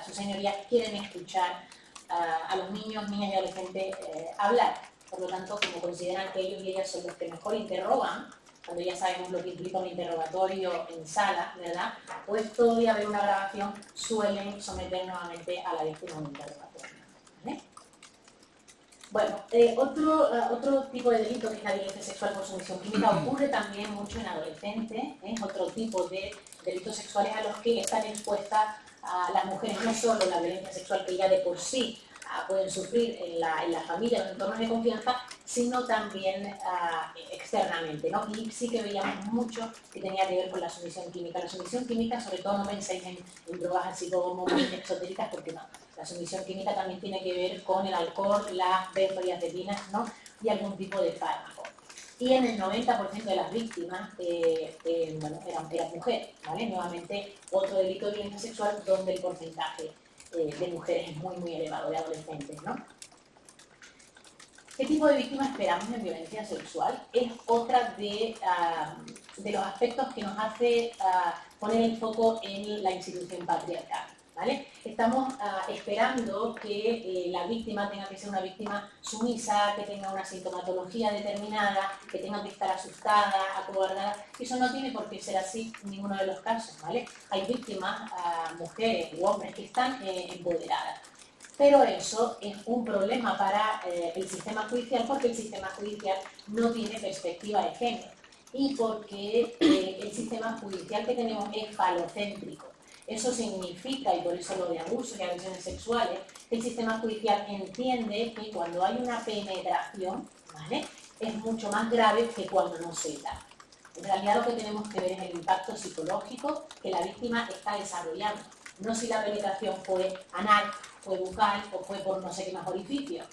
sus señorías quieren escuchar a los niños, niñas y adolescentes hablar. Por lo tanto, como consideran que ellos y ellas son los que mejor interrogan, cuando ya sabemos lo que implica un interrogatorio en sala, ¿verdad? Pues todavía ver una grabación suelen someter nuevamente a la víctima a un interrogatorio, ¿vale? Bueno, otro tipo de delito que es la violencia sexual por sumisión química ocurre también mucho en adolescentes, es otro tipo de delitos sexuales a los que están expuestas a las mujeres, no solo la violencia sexual que ya de por sí pueden sufrir en la familia, en los entornos de confianza, sino también externamente, ¿no? Y sí que veíamos mucho que tenía que ver con la sumisión química. La sumisión química, sobre todo no penséis en drogas así como muy exotéricas, porque no. La sumisión química también tiene que ver con el alcohol, las benzodiazepinas, ¿no? Y algún tipo de fármaco. Y en el 90% de las víctimas bueno, eran mujeres, ¿vale? Nuevamente, otro delito de violencia sexual donde el porcentaje de mujeres es muy, muy elevado, de adolescentes, ¿no? ¿Qué tipo de víctima esperamos en violencia sexual? Es otra de los aspectos que nos hace poner el foco en la institución patriarcal, ¿vale? Estamos esperando que la víctima tenga que ser una víctima sumisa, que tenga una sintomatología determinada, que tenga que estar asustada, acobardada. Eso no tiene por qué ser así en ninguno de los casos, ¿vale? Hay víctimas, mujeres u hombres, que están empoderadas. Pero eso es un problema para el sistema judicial, porque el sistema judicial no tiene perspectiva de género y porque el sistema judicial que tenemos es falocéntrico. Eso significa, y por eso lo de abusos y agresiones sexuales, que el sistema judicial entiende que cuando hay una penetración, ¿vale?, es mucho más grave que cuando no se da. En realidad lo que tenemos que ver es el impacto psicológico que la víctima está desarrollando. No si la penetración fue anal, fue bucal o fue por no sé qué más orificio,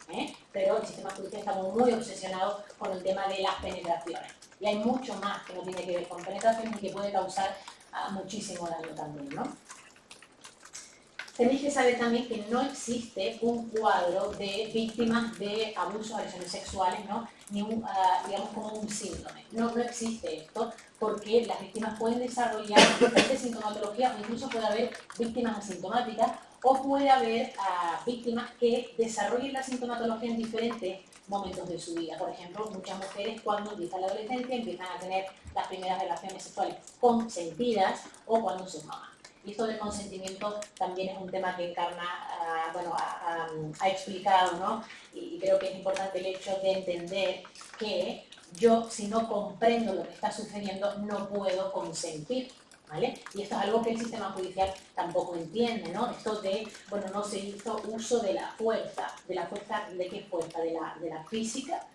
pero el sistema judicial está muy obsesionado con el tema de las penetraciones. Y hay mucho más que no tiene que ver con penetraciones y que puede causar muchísimo daño también, ¿no? Tenéis que saber también que no existe un cuadro de víctimas de abusos, agresiones sexuales, ¿no? Ni digamos como un síndrome. No existe esto, porque las víctimas pueden desarrollar diferentes sintomatologías o incluso puede haber víctimas asintomáticas o puede haber víctimas que desarrollen la sintomatología en diferentes momentos de su vida. Por ejemplo, muchas mujeres cuando empieza la adolescencia empiezan a tener las primeras relaciones sexuales consentidas o cuando son mamás. Y esto del consentimiento también es un tema que Encarna ha explicado, ¿no? Y creo que es importante el hecho de entender que yo, si no comprendo lo que está sucediendo, no puedo consentir, ¿vale? Y esto es algo que el sistema judicial tampoco entiende, ¿no? Esto de, bueno, no se hizo uso de la fuerza. ¿De la fuerza de qué fuerza? De la física,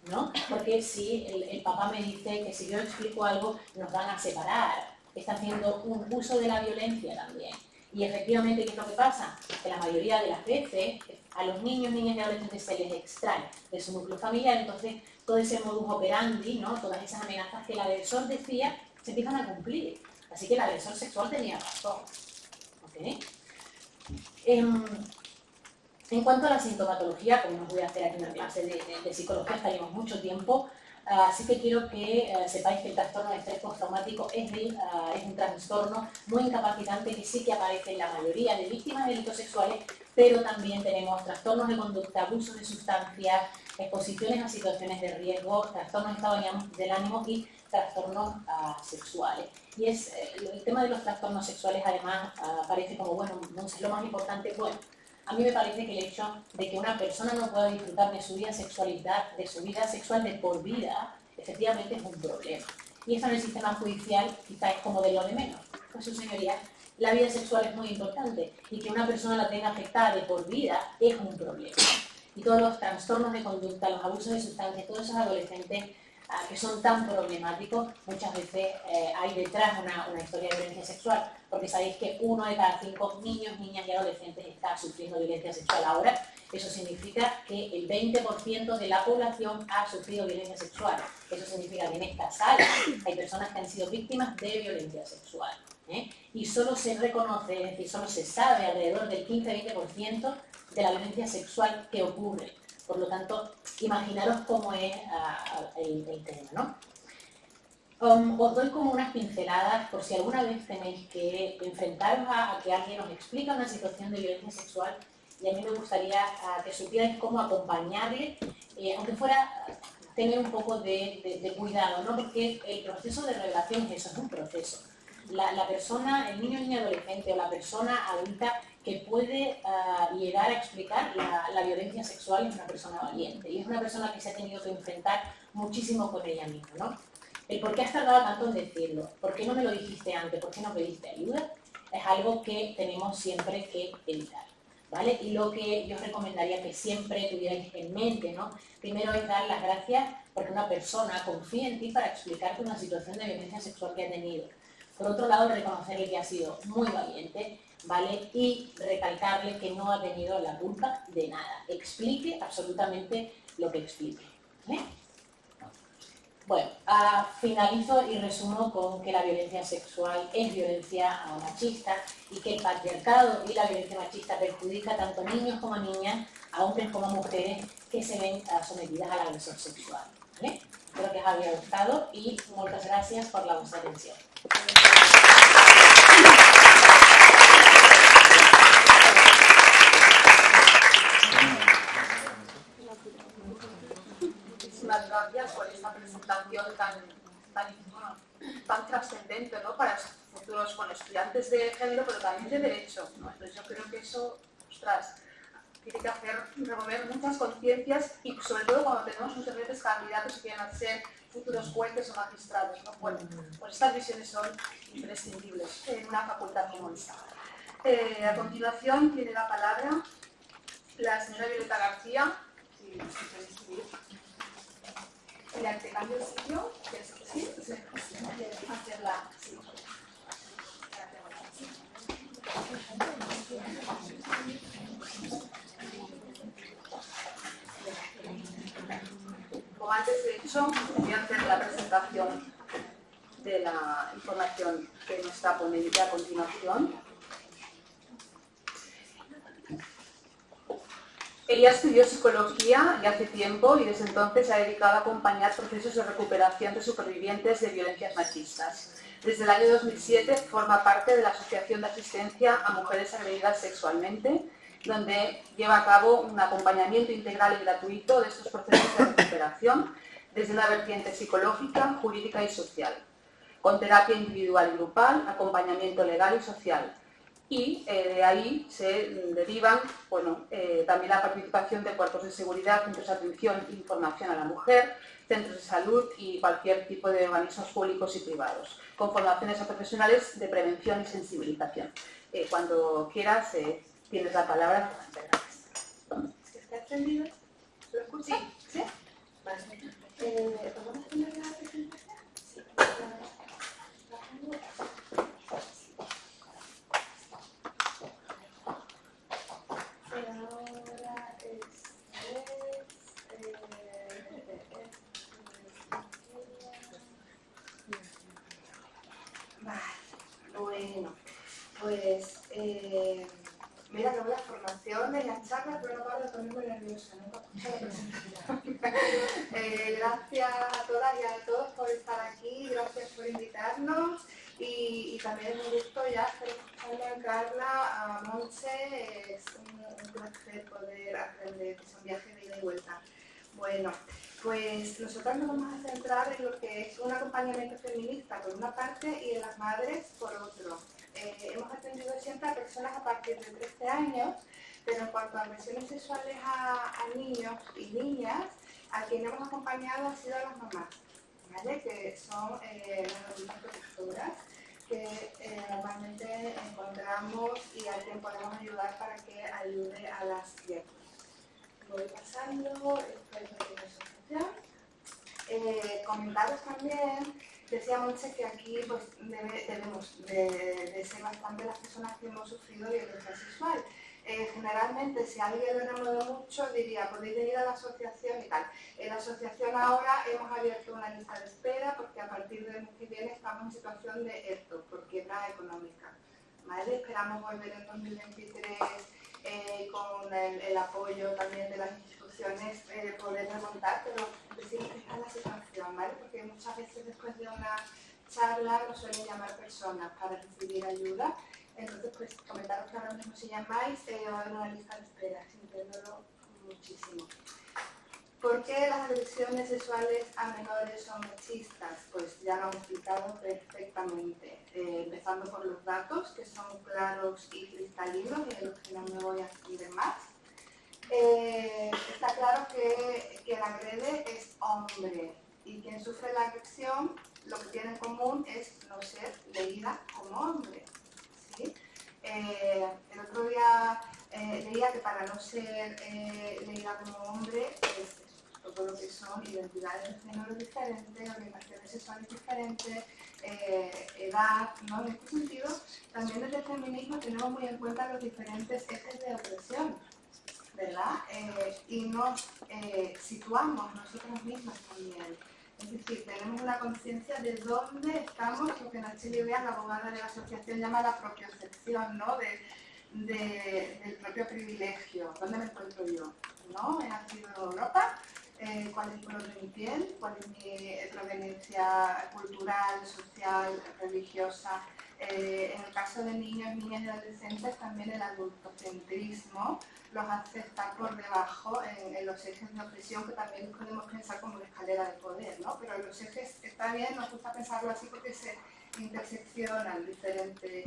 ¿no? Porque si el papá me dice que si yo explico algo nos van a separar, está haciendo un uso de la violencia también. Y efectivamente, ¿qué es lo que pasa? Que la mayoría de las veces a los niños, niñas y adolescentes se les extrae de su núcleo familiar, entonces todo ese modus operandi, ¿no? Todas esas amenazas que el agresor decía se empiezan a cumplir. Así que el agresor sexual tenía razón. ¿Okay? En cuanto a la sintomatología, como no voy a hacer aquí una clase de psicología, estaríamos mucho tiempo. Así que quiero que sepáis que el trastorno de estrés postraumático es un trastorno muy incapacitante que sí que aparece en la mayoría de víctimas de delitos sexuales, pero también tenemos trastornos de conducta, abuso de sustancias, exposiciones a situaciones de riesgo, trastornos de estado del ánimo y trastornos sexuales. Y el tema de los trastornos sexuales además parece como, bueno, no es lo más importante. Bueno, a mí me parece que el hecho de que una persona no pueda disfrutar de su vida sexual de por vida, efectivamente es un problema. Y eso en el sistema judicial quizá es como de lo de menos. Pues su señoría, la vida sexual es muy importante y que una persona la tenga afectada de por vida es un problema. Y todos los trastornos de conducta, los abusos de sustancias, todos esos adolescentes que son tan problemáticos, muchas veces hay detrás una historia de violencia sexual, porque sabéis que 1 de cada 5 niños, niñas y adolescentes está sufriendo violencia sexual ahora. Eso significa que el 20% de la población ha sufrido violencia sexual. Eso significa que en esta sala hay personas que han sido víctimas de violencia sexual. Y solo se reconoce, es decir, solo se sabe alrededor del 15-20% de la violencia sexual que ocurre. Por lo tanto, imaginaros cómo es el tema, ¿no? Os doy como unas pinceladas por si alguna vez tenéis que enfrentaros a que alguien os explica una situación de violencia sexual y a mí me gustaría que supierais cómo acompañarle, aunque fuera tener un poco de cuidado, ¿no? Porque el proceso de revelación es eso, es un proceso. La persona, el niño, niña, adolescente o la persona adulta que puede llegar a explicar la violencia sexual es una persona valiente y es una persona que se ha tenido que enfrentar muchísimo con ella misma, ¿no? El por qué has tardado tanto en decirlo, por qué no me lo dijiste antes, por qué no pediste ayuda, es algo que tenemos siempre que evitar, ¿vale? Y lo que yo os recomendaría que siempre tuvierais en mente, ¿no? Primero es dar las gracias porque una persona confía en ti para explicarte una situación de violencia sexual que ha tenido. Por otro lado, reconocerle que ha sido muy valiente, ¿vale? Y recalcarle que no ha tenido la culpa de nada. Explique absolutamente lo que explique, ¿vale? Bueno, finalizo y resumo con que la violencia sexual es violencia machista y que el patriarcado y la violencia machista perjudica tanto a niños como a niñas, a hombres como a mujeres que se ven sometidas a la agresión sexual, ¿vale? Espero que os haya gustado y muchas gracias por la vuestra atención. Muchísimas gracias por esta presentación tan trascendente, ¿no? Para futuros estudiantes de género, pero también de derecho, ¿no? Entonces yo creo que eso, ostras, tiene que hacer remover muchas conciencias y sobre todo cuando tenemos muchas veces candidatos que quieren ser futuros jueces o magistrados, ¿no? Bueno, pues estas visiones son imprescindibles en una facultad como esta. A continuación tiene la palabra la señora Violeta García. Si puede escribir. Mira, te cambio el sitio. ¿Sí? Hacerla así. Como antes he dicho, voy a hacer la presentación de la información de nuestra ponencia a continuación. Ella estudió psicología ya hace tiempo y desde entonces se ha dedicado a acompañar procesos de recuperación de supervivientes de violencias machistas. Desde el año 2007 forma parte de la Asociación de Asistencia a Mujeres Agredidas Sexualmente, donde lleva a cabo un acompañamiento integral y gratuito de estos procesos de recuperación desde una vertiente psicológica, jurídica y social, con terapia individual y grupal, acompañamiento legal y social. Y de ahí se derivan también la participación de cuerpos de seguridad, centros de atención e información a la mujer, centros de salud y cualquier tipo de organismos públicos y privados, con formaciones a profesionales de prevención y sensibilización. Cuando quieras, tienes la palabra. ¿Es que está encendido? ¿Lo escuchas? ¿Sí? ¿Sí? Vale. ¿Podemos poner la presentación? Sí. Bueno, pues mira que buena formación en la charla, pero no paro de ponerme nerviosa, ¿no? Para escuchar la presentación. Gracias a todas y a todos por estar aquí, gracias por invitarnos y también es un gusto ya estar escuchando a Carla, a Montse, es un placer poder aprender, que es un viaje de ida y vuelta. Bueno, pues nosotros nos vamos a centrar en lo que es un acompañamiento feminista por una parte y de las madres por otro. Hemos atendido siempre a personas a partir de 13 años, pero en cuanto a agresiones sexuales a niños y niñas, a quien hemos acompañado han sido las mamás, ¿vale? Que son las adultas protectoras que normalmente encontramos y a quien podemos ayudar para que ayude a las criaturas. Voy pasando, esto es lo que es asociación. Comentaros también, decía Montse que aquí pues, debemos de ser bastante las personas que hemos sufrido violencia sexual. Generalmente, si alguien lo enamoró mucho, diría, podéis venir a la asociación y tal. En la asociación ahora hemos abierto una lista de espera porque a partir del mes que viene estamos en situación de ERTO, por quiebra económica. ¿Vale? Esperamos volver en 2023 con el apoyo también de las instituciones, poder remontar, pero decimos que está en la situación, ¿vale? Porque muchas veces después de una charla nos suelen llamar personas para recibir ayuda Entonces, pues comentaros que ahora mismo si llamáis va a haber una lista de espera, sintiéndolo muchísimo. ¿Por qué las agresiones sexuales a menores son machistas? Pues ya lo han explicado perfectamente, empezando por los datos, que son claros y cristalinos, y en los que no me voy a extender más. Está claro que quien agrede es hombre, y quien sufre la agresión lo que tiene en común es no ser leída como hombre, ¿sí? El otro día leía que para no ser leída como hombre, pues, todo lo que son identidades de género diferentes, orientaciones sexuales diferentes, edad, ¿no? En este sentido, también desde el feminismo tenemos muy en cuenta los diferentes ejes de opresión, ¿verdad? Y nos situamos nosotras mismas también. Es decir, tenemos una conciencia de dónde estamos, lo que Nacheli Bea, la abogada de la asociación, llama la propiocepción, ¿no? Del propio privilegio. ¿Dónde me encuentro yo? ¿No? He nacido en Europa. ¿Cuál es el color de mi piel? ¿Cuál es mi proveniencia cultural, social, religiosa? En el caso de niños, niñas y adolescentes, también el adultocentrismo los hace estar por debajo en los ejes de opresión, que también podemos pensar como una escalera de poder, ¿no? Pero los ejes, está bien, nos gusta pensarlo así porque se interseccionan diferentes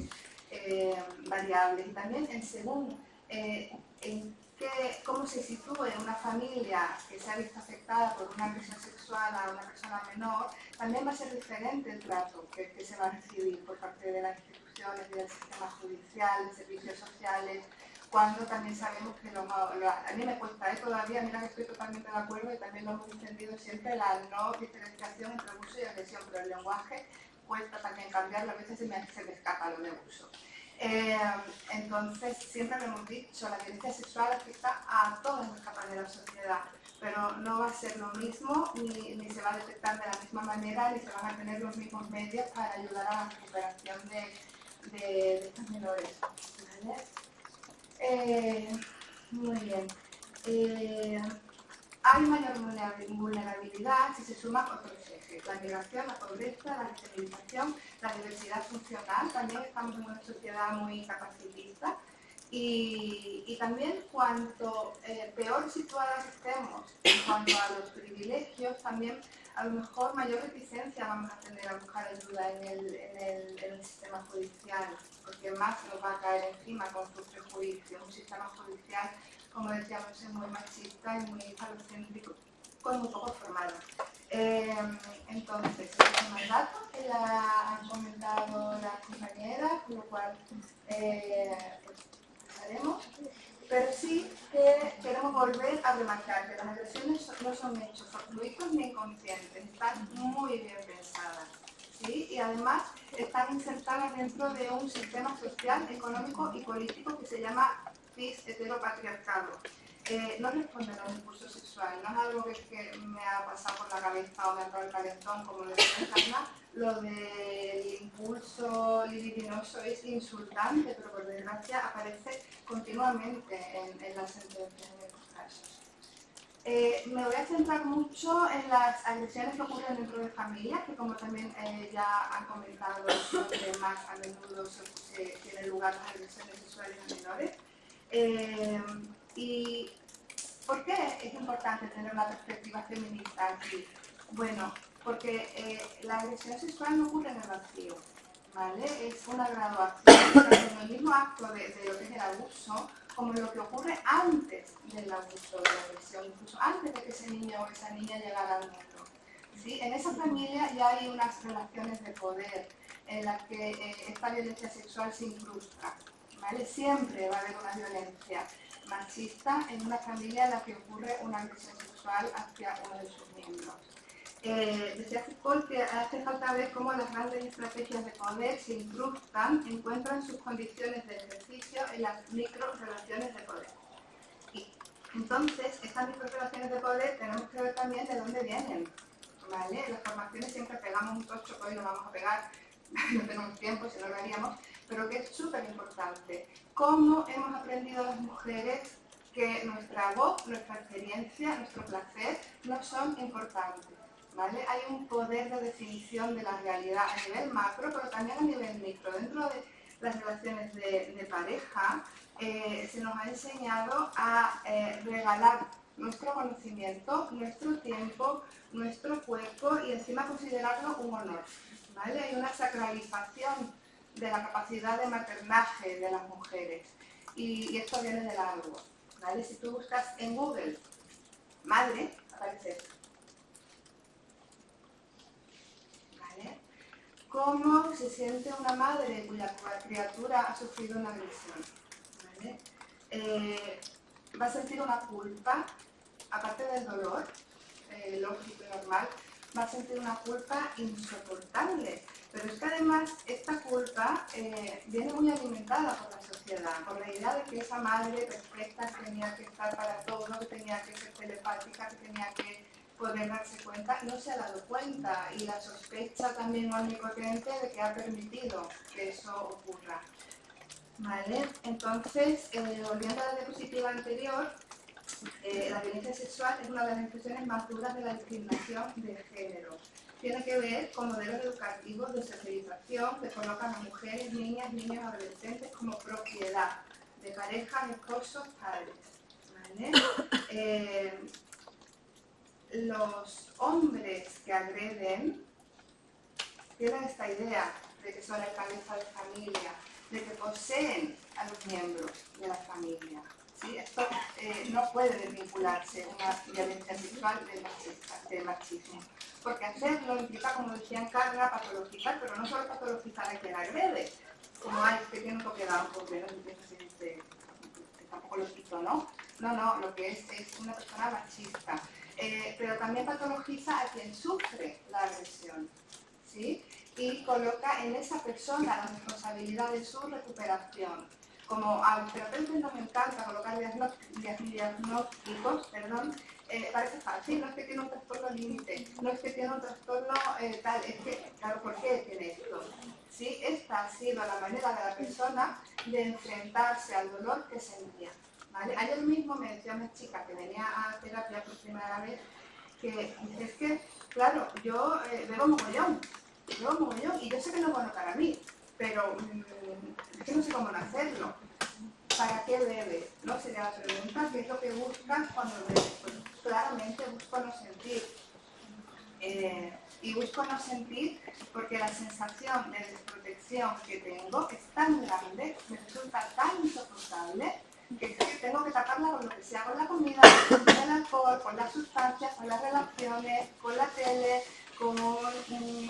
variables. Y también en según cómo se sitúe una familia que se ha visto afectada por una agresión sexual a una persona menor, también va a ser diferente el trato que se va a recibir por parte de las instituciones, del sistema judicial, de servicios sociales, cuando también sabemos que a mí me cuesta todavía, mira que estoy totalmente de acuerdo y también lo hemos defendido siempre, la no diferenciación entre abuso y agresión, pero el lenguaje cuesta también cambiarlo, a veces se me escapa lo de abuso. Entonces, siempre lo hemos dicho, la violencia sexual afecta a todas las capas de la sociedad, pero no va a ser lo mismo, ni se va a detectar de la misma manera, ni se van a tener los mismos medios para ayudar a la recuperación de estos menores. ¿Vale? Muy bien. Hay mayor vulnerabilidad si se suman otros ejes: la migración, la pobreza, la visibilización, la diversidad funcional. También estamos en una sociedad muy capacitista y también cuanto peor situadas estemos en cuanto a los privilegios, también a lo mejor mayor reticencia vamos a tener a buscar ayuda en el sistema judicial, porque más nos va a caer encima con sus prejuicios. Un sistema judicial, como decíamos, es muy machista y muy falocéntrico, con muy poco formado. Entonces, estos son más datos que ya han comentado las compañeras, con lo cual pues pasaremos. Pero sí que queremos volver a remarcar que las agresiones no son hechos fortuitos ni inconscientes, están muy bien pensadas, ¿sí? Y además están insertadas dentro de un sistema social, económico y político que se llama cis heteropatriarcado. No responden a un impulso sexual, no es algo que me ha pasado por la cabeza o me ha entrado el calentón, como lo decía Carla. Lo del impulso libidinoso es insultante, pero por desgracia aparece continuamente en las sentencias en estos casos. Me voy a centrar mucho en las agresiones que ocurren dentro de familias, que como también ya han comentado, donde más a menudo se tienen lugar las agresiones sexuales a menores. ¿Y por qué es importante tener una perspectiva feminista aquí? Bueno, porque la agresión sexual no ocurre en el vacío, ¿vale? Es una graduación, tanto en el mismo acto de lo que es el abuso, como en lo que ocurre antes del abuso, de la agresión, incluso antes de que ese niño o esa niña llegara al mundo. ¿Sí? En esa familia ya hay unas relaciones de poder en las que esta violencia sexual se incrusta, ¿vale? Siempre va a haber una violencia machista en una familia en la que ocurre una agresión sexual hacia uno de sus miembros. Decía Foucault que hace falta ver cómo las grandes estrategias de poder se incrustan, encuentran sus condiciones de ejercicio en las micro-relaciones de poder. Y entonces, estas micro-relaciones de poder tenemos que ver también de dónde vienen, ¿vale? Las formaciones siempre pegamos un tocho, hoy no vamos a pegar, no tenemos tiempo, si no lo haríamos, pero que es súper importante. ¿Cómo hemos aprendido las mujeres que nuestra voz, nuestra experiencia, nuestro placer no son importantes? ¿Vale? Hay un poder de definición de la realidad a nivel macro, pero también a nivel micro. Dentro de las relaciones de pareja, se nos ha enseñado a regalar nuestro conocimiento, nuestro tiempo, nuestro cuerpo y encima considerarlo un honor, ¿vale? Hay una sacralización de la capacidad de maternaje de las mujeres y esto viene de largo, ¿vale? Si tú buscas en Google madre, aparece esto, ¿vale? ¿Cómo se siente una madre cuya criatura ha sufrido una agresión? ¿Vale? Va a sentir una culpa, aparte del dolor, lógico y normal, va a sentir una culpa insoportable. Pero es que además esta culpa viene muy alimentada por la sociedad, por la idea de que esa madre perfecta que tenía que estar para todo, que tenía que ser telepática, que tenía que poder darse cuenta, no se ha dado cuenta, y la sospecha también omnipotente de que ha permitido que eso ocurra. ¿Vale? Entonces, volviendo a la diapositiva anterior, la violencia sexual es una de las expresiones más duras de la discriminación de género. Tiene que ver con modelos educativos de socialización que colocan a mujeres, niñas, niños, adolescentes como propiedad de parejas, esposos, padres. ¿Vale? Los hombres que agreden tienen esta idea de que son el cabeza de familia, de que poseen a los miembros de la familia. ¿Sí? Esto no puede desvincularse una violencia sexual del machismo, porque hacerlo implica, como decía Encarna, patologizar, pero no solo patologizar a quien agrede, como hay que tiene un toque dado, porque no que tampoco lo quito, ¿no? No, lo que es una persona machista. Pero también patologiza a quien sufre la agresión, ¿sí? Y coloca en esa persona la responsabilidad de su recuperación. Como al terapeuta no me encanta colocar diagnósticos, parece fácil, no es que tiene un trastorno límite, no es que tiene un trastorno tal, es que, claro, ¿por qué tiene esto? ¿Sí? Esta ha sido la manera de la persona de enfrentarse al dolor que sentía. ¿Vale? Ayer mismo me decía una chica que venía a terapia por primera vez que dice, es que, claro, yo bebo mogollón, y yo sé que no es bueno para mí, pero es que no sé cómo no hacerlo. ¿Para qué bebes? ¿No? Sería la pregunta, ¿qué es lo que buscas cuando bebes? Pues claramente busco no sentir. Y busco no sentir porque la sensación de desprotección que tengo es tan grande, me resulta tan insoportable, que tengo que taparla con lo que sea, con la comida, con el alcohol, con las sustancias, con las relaciones, con la tele, con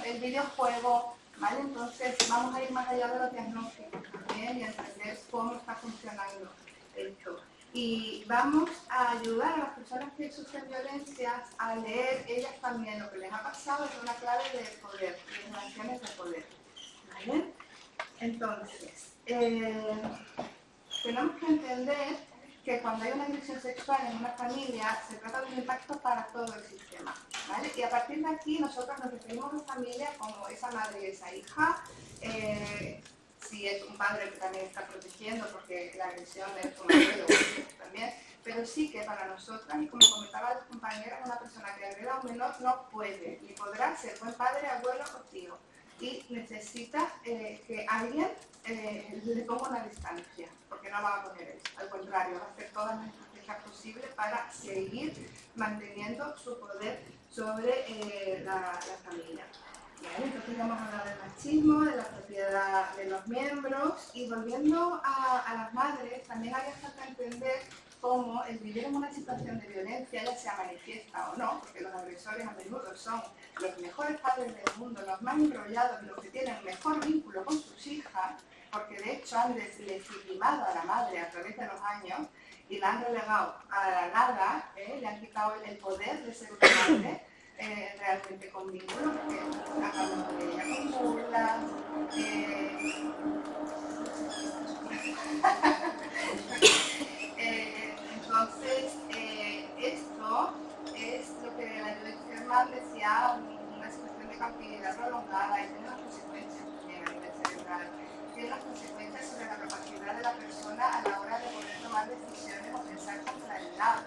el videojuego, ¿vale? Entonces vamos a ir más allá de los diagnósticos también y a entender cómo está funcionando esto. Y vamos a ayudar a las personas que sufren violencias a leer ellas también lo que les ha pasado es una clave de poder, de relaciones de poder, ¿vale? Entonces, tenemos que entender que cuando hay una agresión sexual en una familia se trata de un impacto para todo el sistema, ¿vale? Y a partir de aquí nosotros nos referimos a familia como esa madre y esa hija, si es un padre que también está protegiendo porque la agresión es un abuelo también, pero sí que para nosotras, y como comentaba la compañera, una persona que agreda a un menor no puede ni podrá ser buen padre, abuelo o tío, y necesita que alguien le ponga una distancia, porque no la va a poner él, al contrario, va a hacer todas las estrategias posibles para seguir manteniendo su poder sobre la familia. Bien, entonces vamos a hablar del machismo, de la propiedad de los miembros y volviendo a las madres, también haría falta entender cómo el vivir en una situación de violencia, ya sea manifiesta o no, porque los agresores a menudo son los mejores padres del mundo, los más enrollados, los que tienen mejor vínculo con sus hijas, porque de hecho han deslegitimado a la madre a través de los años y la han relegado a la nada, le han quitado el poder de ser una madre, realmente con vínculo, porque hablamos de ella con burlas, entonces esto es lo que la Judith Herman decía, una situación de cautividad prolongada y tiene unas consecuencias también a nivel cerebral, tiene unas consecuencias sobre la capacidad de la persona a la hora de poder tomar decisiones o pensar con claridad.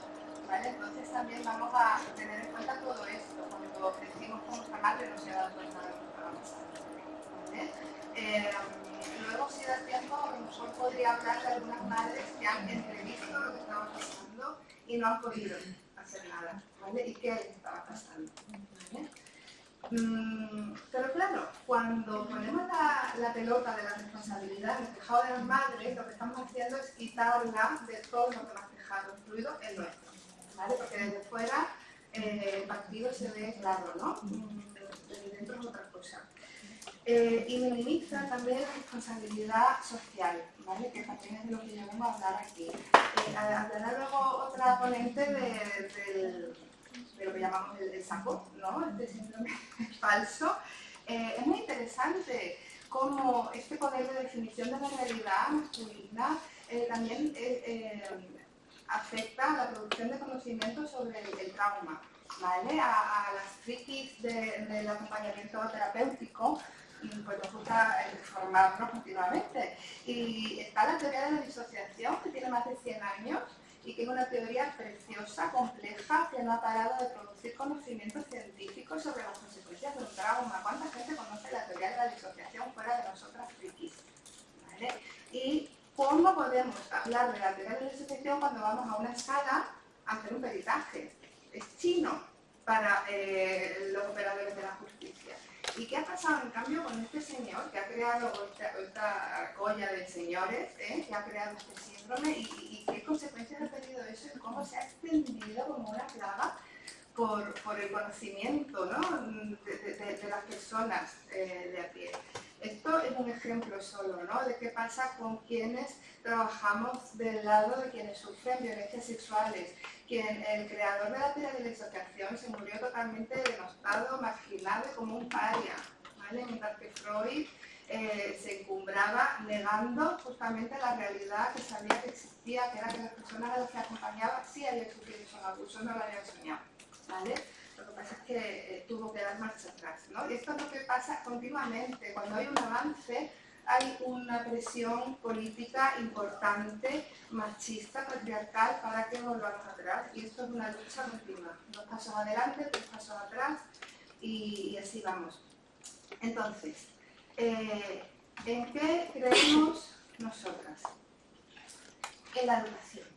¿Vale? Entonces también vamos a tener en cuenta todo esto. Cuando crecimos con nuestra madre no se ha dado cuenta de lo que estaba pasando. ¿Vale? Luego sí decías mejor podría hablar de algunas madres que han entrevisto lo que estaba pasando y no han podido hacer nada, ¿vale? Y qué les estaba pasando, ¿vale? Pero claro, cuando ponemos la pelota de la responsabilidad en el tejado de las madres, lo que estamos haciendo es quitarla de todos los demás tejados, incluido el nuestro, ¿vale? Porque desde fuera el partido se ve claro, ¿no? Desde dentro es otra cosa. Y minimiza también la responsabilidad social, ¿vale? Que también es de lo que yo vengo a hablar aquí. Hablará luego otra ponente de lo que llamamos el saco, ¿no? Este síndrome falso. Es muy interesante cómo este poder de definición de la realidad masculina también afecta a la producción de conocimiento sobre el trauma, ¿vale? A las frikis del acompañamiento terapéutico, pues nos gusta formarnos continuamente. Y está la teoría de la disociación, que tiene más de 100 años, y que es una teoría preciosa, compleja, que no ha parado de producir conocimientos científicos sobre las consecuencias de un trauma. ¿Cuánta gente conoce la teoría de la disociación fuera de nosotras frikis? ¿Vale? Y cómo podemos hablar de la teoría de la disociación cuando vamos a una sala a hacer un peritaje. Es chino para los operadores de la justicia. ¿Y qué ha pasado en cambio con este señor que ha creado esta colla de señores, que ha creado este síndrome y qué consecuencias ha tenido eso y cómo se ha extendido como una plaga por el conocimiento, ¿no? de las personas de a pie? Esto es un ejemplo solo, ¿no? De qué pasa con quienes trabajamos del lado de quienes sufren violencias sexuales. El creador de la teoría de la disociación se murió totalmente denostado, marginado como un paria, ¿vale? Mientras que Freud se encumbraba negando justamente la realidad que sabía que existía, que era que las personas a las que acompañaba sí habían sufrido esos abusos, no lo habían soñado, ¿vale? Lo que pasa es que tuvo que dar marcha atrás, ¿no? Y esto es lo que pasa continuamente. Cuando hay un avance, hay una presión política importante, machista, patriarcal, para que volvamos atrás. Y esto es una lucha continua. 2 pasos adelante, 3 pasos atrás, y así vamos. Entonces, ¿en qué creemos nosotras? En la educación.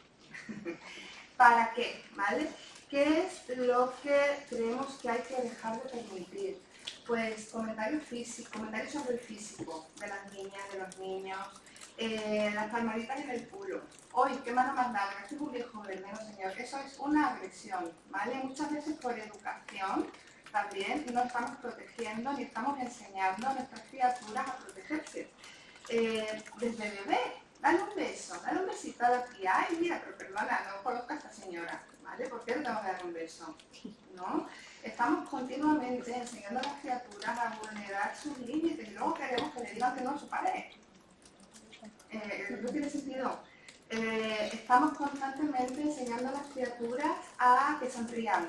¿Para qué? ¿Vale? ¿Qué es lo que creemos que hay que dejar de permitir? Pues comentarios sobre el físico de las niñas, de los niños, las palmaditas en el culo. Hoy, qué mano más larga, este es un viejo del menos señor. Eso es una agresión, ¿vale? Muchas veces por educación también no estamos protegiendo ni estamos enseñando a nuestras criaturas a protegerse. Desde bebé, dale un beso, dale un besito a la tía. Ay, mira, pero perdona, no conozco a esta señora, ¿vale? ¿Por qué le tengo que dar un beso? ¿No? Estamos continuamente enseñando a las criaturas a vulnerar sus límites y luego queremos que le digan que no a su padre. No tiene sentido. Estamos constantemente enseñando a las criaturas a que sonrían,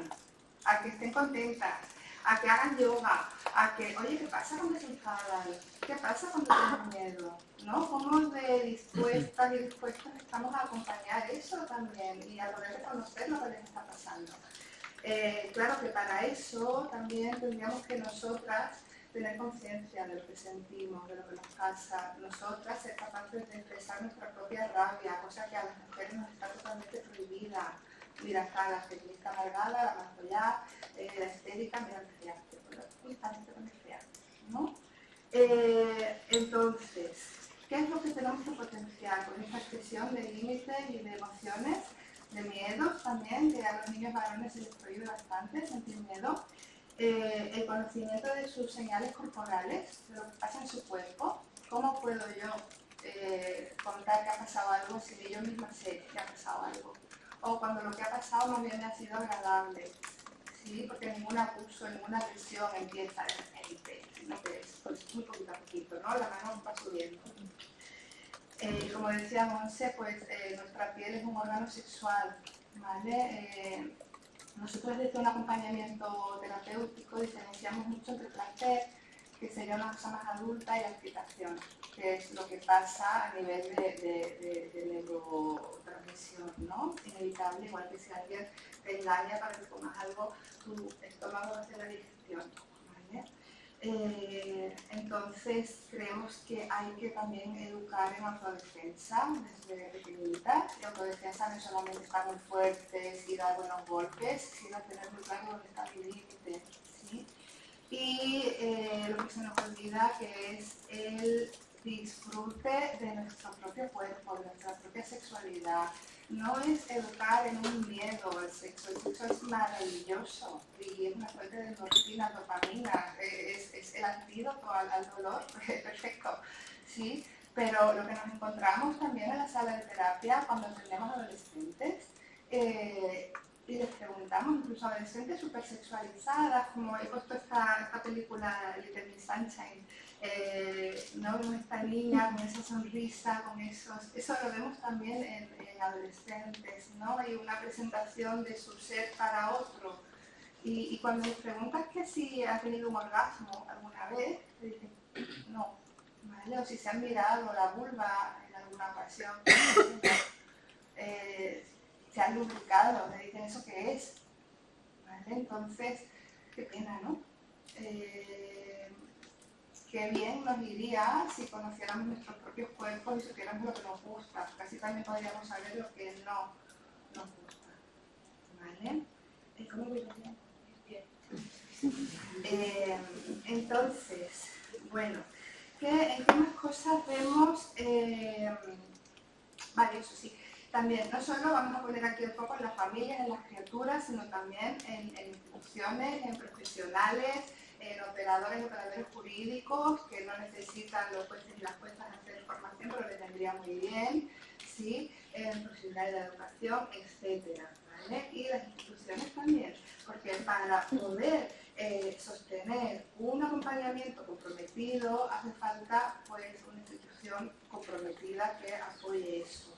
a que estén contentas, a que hagan yoga, a que, oye, ¿qué pasa cuando se enfadan? ¿Qué pasa cuando tienen miedo? ¿No? ¿Cómo de dispuestas y dispuestos estamos a acompañar eso también y a poder reconocer lo que les está pasando? Claro que para eso también tendríamos que nosotras tener conciencia de lo que sentimos, de lo que nos pasa, nosotras ser capaces de expresar nuestra propia rabia, cosa que a las mujeres nos está totalmente prohibida. Mira, está la feminista amargada, la martollada, la histérica, mira el friaste, justamente con el friaste, ¿no? Entonces, ¿qué es lo que tenemos que potenciar con esta expresión de límites y de emociones, de miedos también, que a los niños varones se les prohíbe bastante sentir miedo? El conocimiento de sus señales corporales, de lo que pasa en su cuerpo. ¿Cómo puedo yo contar que ha pasado algo si yo misma sé que ha pasado algo? O cuando lo que ha pasado más bien me ha sido agradable, ¿sí? Porque ningún abuso, ninguna agresión empieza de repente, sino que es pues, muy poquito a poquito, ¿no? La mano va subiendo. Como decía Monse, pues nuestra piel es un órgano sexual, ¿vale? Nosotros desde un acompañamiento terapéutico diferenciamos mucho entre placer, que sería una cosa más adulta, y la excitación, que es lo que pasa a nivel de neurotransmisión, ¿no? Inevitable, igual que si alguien te engaña para que comas algo, tu estómago va a hacer la digestión, ¿vale? Entonces creemos que hay que también educar en autodefensa desde pequeñitas. Y autodefensa no es solamente estar muy fuertes y dar buenos golpes, sino tener muy claro dónde está mi límite, ¿sí? Y lo que se nos olvida que es el disfrute de nuestro propio cuerpo, de nuestra propia sexualidad. No es educar en un miedo al sexo. El sexo es maravilloso y es una fuente de endorfina, dopamina, es el antídoto al dolor, perfecto, ¿sí? Pero lo que nos encontramos también en la sala de terapia cuando atendemos a adolescentes, y les preguntamos, incluso a adolescentes súper sexualizadas, como he puesto esta película Little Miss Sunshine, ¿no? Con esta niña, con esa sonrisa, con eso lo vemos también en adolescentes, ¿no? Hay una presentación de su ser para otro. Y cuando les preguntas que si ha tenido un orgasmo alguna vez, te dicen, no, ¿vale? O si se han mirado la vulva en alguna ocasión, se han lubricado, te dicen, ¿eso qué es? ¿Vale? Entonces, qué pena, ¿no? Qué bien nos iría si conociéramos nuestros propios cuerpos y supiéramos lo que nos gusta, porque así también podríamos saber lo que no nos gusta. ¿Vale? ¿Cómo voy a decir? Entonces, bueno, ¿en qué más cosas vemos? Vale, eso sí. También, no solo vamos a poner aquí el foco en las familias, en las criaturas, sino también en instituciones, en profesionales, en operadores jurídicos que no necesitan los jueces y las juezas hacer formación, pero les vendría muy bien, ¿sí? En profesionales de la educación, etcétera, ¿vale? Y las instituciones también, porque para poder sostener un acompañamiento comprometido hace falta pues una institución comprometida que apoye eso.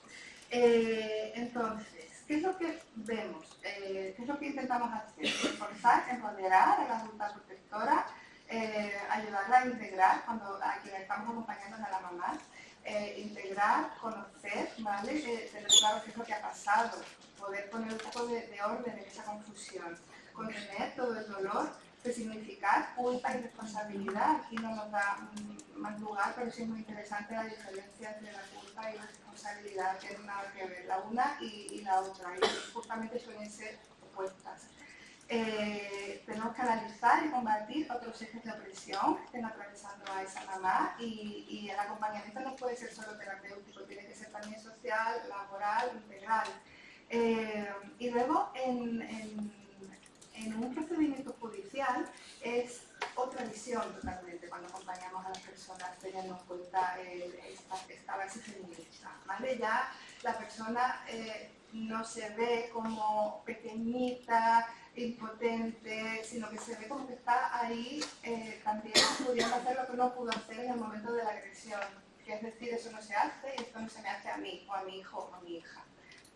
Entonces, ¿qué es lo que vemos? ¿Qué es lo que intentamos hacer? Reforzar, empoderar a la adulta protectora, ayudarla a integrar a quien estamos acompañando a la mamá, integrar, conocer, ¿vale? Tener claro qué es lo que ha pasado, poder poner un poco de orden en esa confusión, contener todo el dolor, resignificar culpa y responsabilidad. Aquí no nos da más lugar, pero sí es muy interesante la diferencia entre la culpa y la responsabilidad, que es nada que ver la una y la otra, y justamente suelen ser opuestas. Tenemos que analizar y combatir otros ejes de opresión que estén atravesando a esa mamá, y el acompañamiento no puede ser solo terapéutico, tiene que ser también social, laboral, integral. Y luego en un procedimiento judicial es otra visión totalmente cuando acompañamos a las personas teniendo en cuenta esta base feminista, ¿vale? Ya la persona no se ve como pequeñita, impotente, sino que se ve como que está ahí también pudiendo hacer lo que no pudo hacer en el momento de la agresión, que es decir, eso no se hace y esto no se me hace a mí, o a mi hijo, o a mi hija,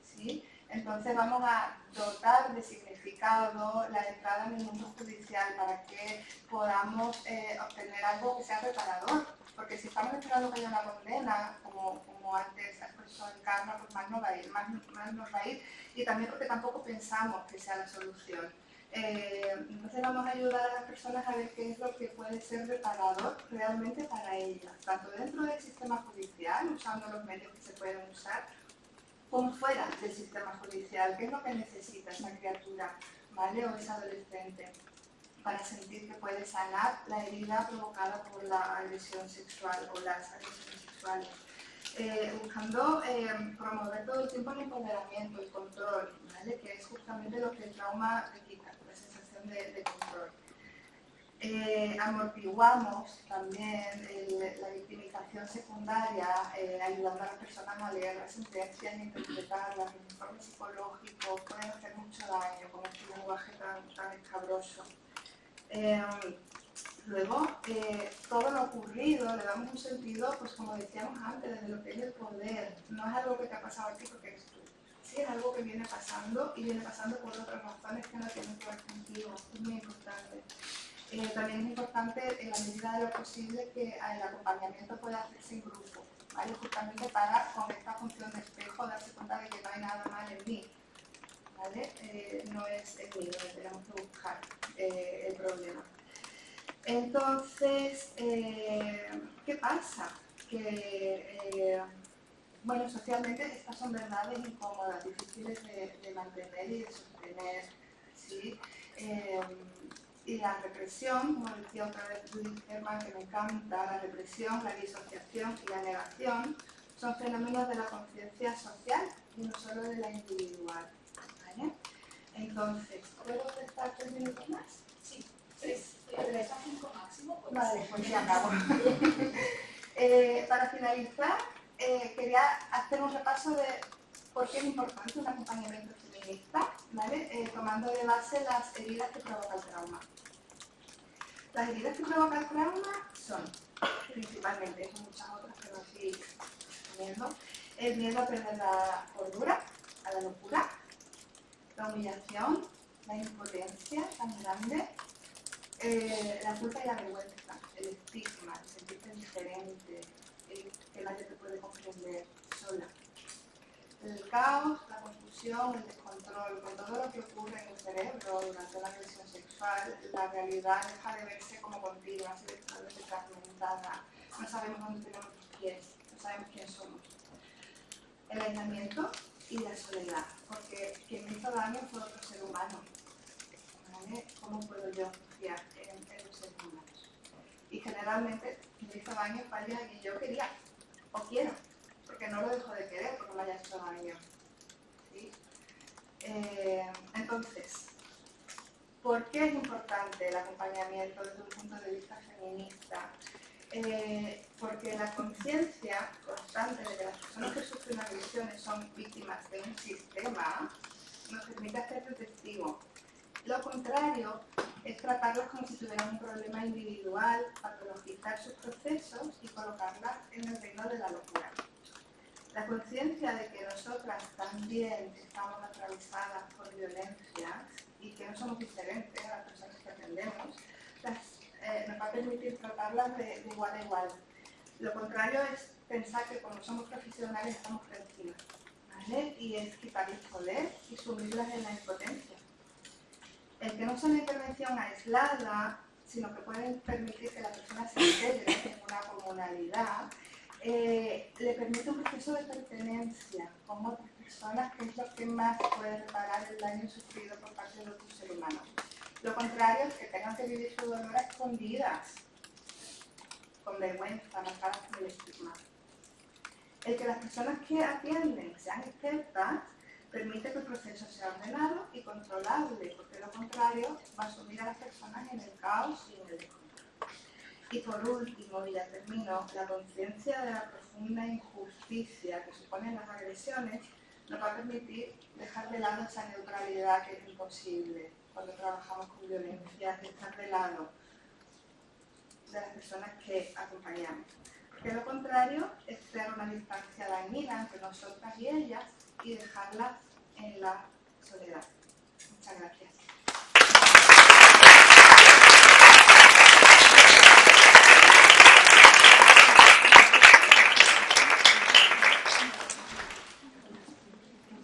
¿sí? Entonces vamos a dotar de significado la entrada en el mundo judicial para que podamos obtener algo que sea reparador, porque si estamos esperando que haya una condena, como antes expresó el karma, pues más nos va a ir, y también porque tampoco pensamos que sea la solución. Entonces vamos a ayudar a las personas a ver qué es lo que puede ser reparador realmente para ellas, tanto dentro del sistema judicial, usando los medios que se pueden usar, como fuera del sistema judicial. ¿Qué es lo que necesita esa criatura, ¿vale? O esa adolescente para sentir que puede sanar la herida provocada por la agresión sexual o las agresiones sexuales? Buscando promover todo el tiempo el empoderamiento, el control, ¿vale? Que es justamente lo que el trauma te quita, la sensación de control. Amortiguamos también la victimización secundaria, ayudando a las personas a leer las sentencias e interpretarlas. Los informes psicológicos pueden hacer mucho daño con este lenguaje tan escabroso. Luego, todo lo ocurrido le damos un sentido, pues como decíamos antes, desde lo que es el poder. No es algo que te ha pasado a ti porque eres tú. Sí, es algo que viene pasando y viene pasando por otras razones que no tienen que ver contigo. Es muy importante. También es importante, en la medida de lo posible, que el acompañamiento pueda hacerse en grupo, ¿vale? Justamente para, con esta función de espejo, darse cuenta de que no hay nada mal en mí, ¿vale? No es en mí donde tenemos que buscar el problema. Entonces, ¿qué pasa? Que, bueno, socialmente estas son verdades incómodas, difíciles de mantener y de sostener, ¿sí? Y la represión, como decía otra vez Judith Herman, que me encanta, la represión, la disociación y la negación son fenómenos de la conciencia social y no solo de la individual, ¿vale? Entonces, ¿puedo prestar 3 minutos más? Sí, 3 a 5 máximo. Vale, pues ya acabo. Para finalizar, quería hacer un repaso de por qué es importante un acompañamiento feminista, ¿vale? Tomando de base las heridas que provoca el trauma. Las heridas que provoca el trauma son, principalmente, son muchas otras, pero así resumiendo, el miedo a perder la cordura, a la locura, la humillación, la impotencia tan grande, la culpa y la vergüenza, el estigma, el sentirte diferente, el que nadie te puede comprender sola. El caos, la confusión, el descontrol, con todo lo que ocurre en el cerebro durante la agresión sexual, la realidad deja de verse como continua, se ve totalmente fragmentada, no sabemos dónde tenemos los pies, no sabemos quién somos. El aislamiento y la soledad, porque quien me hizo daño fue otro ser humano. ¿Vale? ¿Cómo puedo yo confiar en los seres humanos? Y generalmente quien me hizo daño fue alguien a quien yo quería o quiero, porque no lo dejo de querer porque me haya hecho daño. ¿Sí? Entonces, ¿por qué es importante el acompañamiento desde un punto de vista feminista? Porque la conciencia constante de que las personas que sufren agresiones son víctimas de un sistema nos permite hacer testigo. Lo contrario es tratarlas como si tuvieran un problema individual, patologizar sus procesos y colocarlas en el reino de la locura. La conciencia de que nosotras también estamos atravesadas por violencias y que no somos diferentes a las personas que atendemos, nos va a permitir tratarlas de igual a igual. Lo contrario es pensar que como somos profesionales estamos por encima, ¿vale? Y es quitarles poder y sumirlas en la impotencia. El que no sea una intervención aislada, sino que pueden permitir que la persona se integre en una comunalidad, le permite un proceso de pertenencia con otras personas, que es lo que más puede reparar el daño sufrido por parte de otro ser humano. Lo contrario es que tengan que vivir su dolor a escondidas, con vergüenza, marcadas por el estigma. El que las personas que atienden sean expertas permite que el proceso sea ordenado y controlable, porque lo contrario va a sumir a las personas en el caos y en el descontrol. Y por último, y ya termino, la conciencia de la profunda injusticia que suponen las agresiones nos va a permitir dejar de lado esa neutralidad que es imposible cuando trabajamos con violencia, estar de lado de las personas que acompañamos. Porque lo contrario es crear una distancia dañina entre nosotras y ellas y dejarlas en la soledad. Muchas gracias.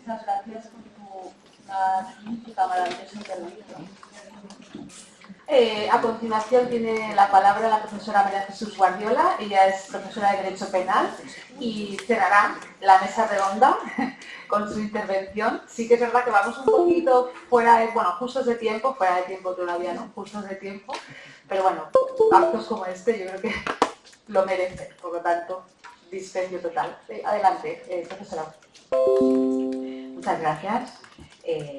Muchas gracias por tu magnífica, maravillosa intervención. A continuación tiene la palabra la profesora María Jesús Guardiola. Ella es profesora de Derecho Penal y cerrará la mesa redonda con su intervención. Sí que es verdad que vamos un poquito fuera de, bueno, justos de tiempo, fuera de tiempo todavía no, justos de tiempo, pero bueno, actos como este yo creo que lo merece, por lo tanto, dispendio total. Adelante, profesora. Muchas gracias.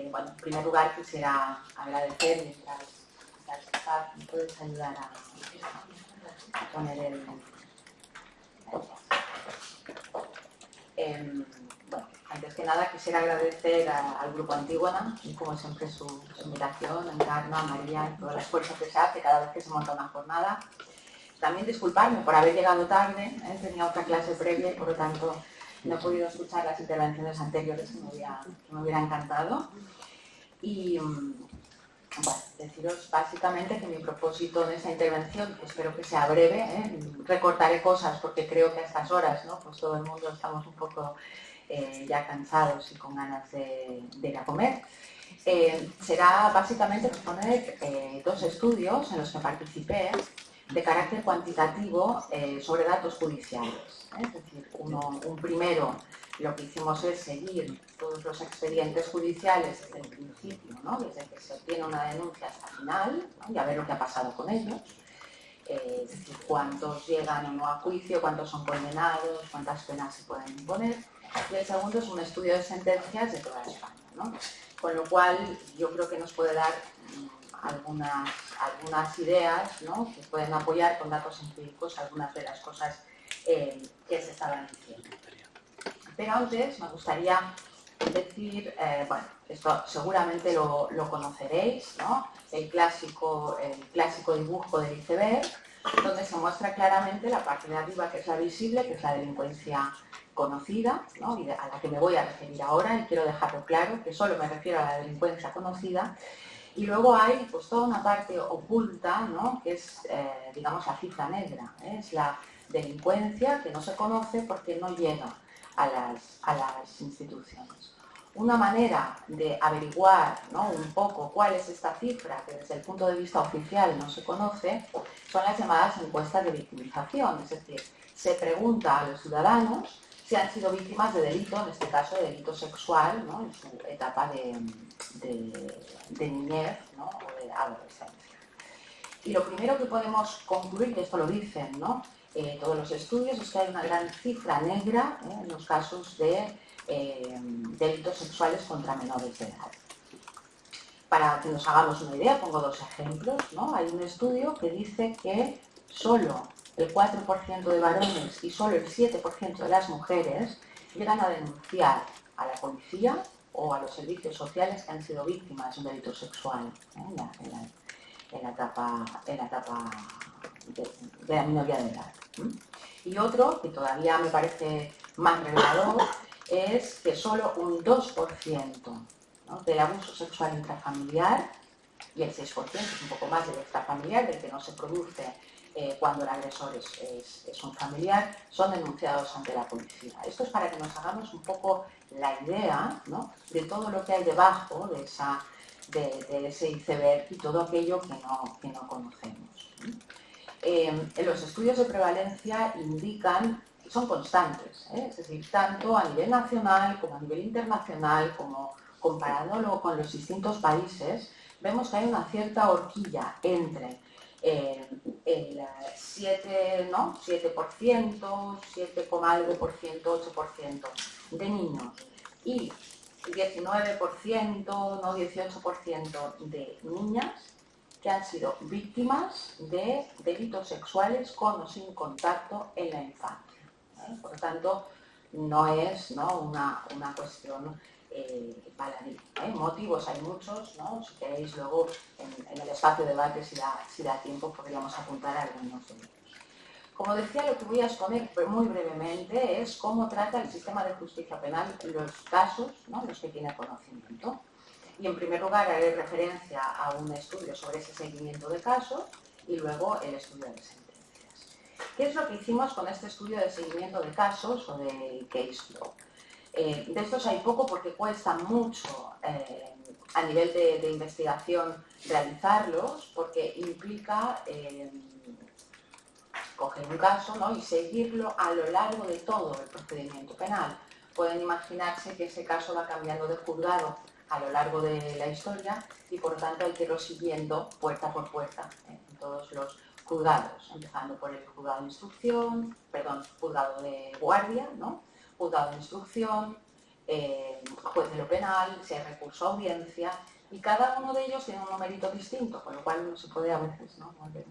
Bueno, en primer lugar quisiera agradecer mientras ¿me puedes ayudar a poner el... bueno, antes que nada quisiera agradecer al Grupo Antígona y como siempre su invitación, a Encarna, a María, y todo el esfuerzo que se hace cada vez que se monta una jornada. También disculparme por haber llegado tarde, tenía otra clase previa y por lo tanto no he podido escuchar las intervenciones anteriores que me hubiera encantado. Y bueno, deciros básicamente que mi propósito en esta intervención, que espero que sea breve, recortaré cosas porque creo que a estas horas, ¿no? Pues todo el mundo estamos un poco ya cansados y con ganas de ir a comer. Será básicamente exponer 2 estudios en los que participé de carácter cuantitativo sobre datos judiciales. Es decir, un primero, lo que hicimos es seguir todos los expedientes judiciales desde el principio, ¿no? Desde que se obtiene una denuncia hasta el final, ¿no? Y a ver lo que ha pasado con ellos. Es decir, cuántos llegan o no a juicio, cuántos son condenados, cuántas penas se pueden imponer. Y el segundo es un estudio de sentencias de toda España, ¿no? Con lo cual yo creo que nos puede dar algunas ideas, ¿no? Que pueden apoyar con datos empíricos algunas de las cosas que se estaban diciendo. Pero antes me gustaría decir, bueno, esto seguramente lo conoceréis, ¿no? El clásico dibujo del iceberg, donde se muestra claramente la parte de arriba, que es la visible, que es la delincuencia conocida, ¿no? Y a la que me voy a referir ahora, y quiero dejarlo claro, que solo me refiero a la delincuencia conocida. Y luego hay pues toda una parte oculta, ¿no? Que es, digamos, la cifra negra, ¿eh? Es la delincuencia que no se conoce porque no llega a las instituciones. Una manera de averiguar, ¿no? Un poco cuál es esta cifra que desde el punto de vista oficial no se conoce son las llamadas encuestas de victimización, es decir, se pregunta a los ciudadanos si han sido víctimas de delito, en este caso de delito sexual, ¿no? En su etapa de niñez, ¿no? O de adolescencia. Y lo primero que podemos concluir, que esto lo dicen, ¿no? Todos los estudios, es que hay una gran cifra negra en los casos de delitos sexuales contra menores de edad. Para que nos hagamos una idea, pongo 2 ejemplos, ¿no? Hay un estudio que dice que solo el 4% de varones y solo el 7% de las mujeres llegan a denunciar a la policía o a los servicios sociales que han sido víctimas de un delito sexual en la etapa de la minoría de edad. Y otro, que todavía me parece más revelador, es que solo un 2%, ¿no? Del abuso sexual intrafamiliar, y el 6% es un poco más del extrafamiliar, del que no se produce cuando el agresor es un familiar, son denunciados ante la policía. Esto es para que nos hagamos un poco la idea, ¿no? De todo lo que hay debajo de ese iceberg y todo aquello que no conocemos. Los estudios de prevalencia indican, son constantes, es decir, tanto a nivel nacional como a nivel internacional, como comparándolo con los distintos países, vemos que hay una cierta horquilla entre el 7%, ¿no? 7%, 7, algo por ciento, 8% de niños y 19%, no 18% de niñas que han sido víctimas de delitos sexuales con o sin contacto en la infancia. Por lo tanto, no es, ¿no? una cuestión baladí. Motivos hay muchos, ¿no? Si queréis luego en el espacio de debate, si da tiempo, podríamos apuntar a algunos de ellos. Como decía, lo que voy a exponer muy brevemente es cómo trata el sistema de justicia penal los casos, ¿no? Los que tiene conocimiento. Y en primer lugar haré referencia a un estudio sobre ese seguimiento de casos y luego el estudio de sentencias. ¿Qué es lo que hicimos con este estudio de seguimiento de casos o de case flow? De estos hay poco porque cuesta mucho a nivel de investigación realizarlos, porque implica coger un caso, ¿no? Y seguirlo a lo largo de todo el procedimiento penal. Pueden imaginarse que ese caso va cambiando de juzgado a lo largo de la historia y por lo tanto hay que irlo siguiendo puerta por puerta en todos los juzgados, empezando por el juzgado de instrucción, juzgado de guardia, ¿no? Juzgado de instrucción, juez de lo penal, si hay recurso a audiencia, y cada uno de ellos tiene un numerito distinto, con lo cual uno se puede a veces, ¿no? volver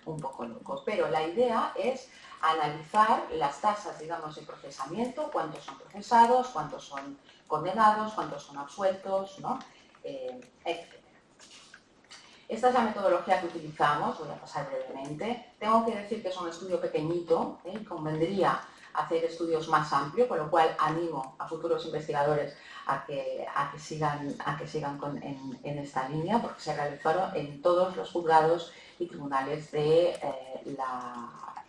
un poco loco. Pero la idea es analizar las tasas, digamos, de procesamiento, cuántos son procesados, cuántos son condenados, cuántos son absueltos, ¿no? Etc. Esta es la metodología que utilizamos, voy a pasar brevemente. Tengo que decir que es un estudio pequeñito, convendría hacer estudios más amplios, con lo cual animo a futuros investigadores a que sigan en esta línea, porque se realizaron en todos los juzgados y tribunales de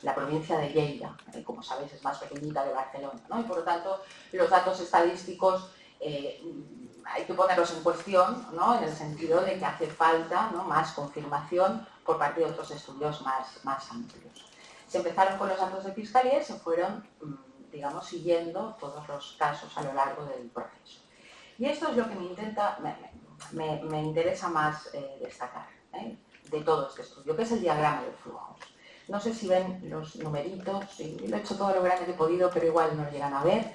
la provincia de Lleida, como sabéis es más pequeñita que Barcelona, ¿no? Y por lo tanto los datos estadísticos hay que ponerlos en cuestión, ¿no? En el sentido de que hace falta, ¿no?, más confirmación por parte de otros estudios más amplios. Se empezaron con los datos de fiscalía y se fueron, digamos, siguiendo todos los casos a lo largo del proceso. Y esto es lo que me interesa más destacar, de todo este estudio, que es el diagrama de flujos. No sé si ven los numeritos, sí, lo he hecho todo lo grande que he podido, pero igual no lo llegan a ver.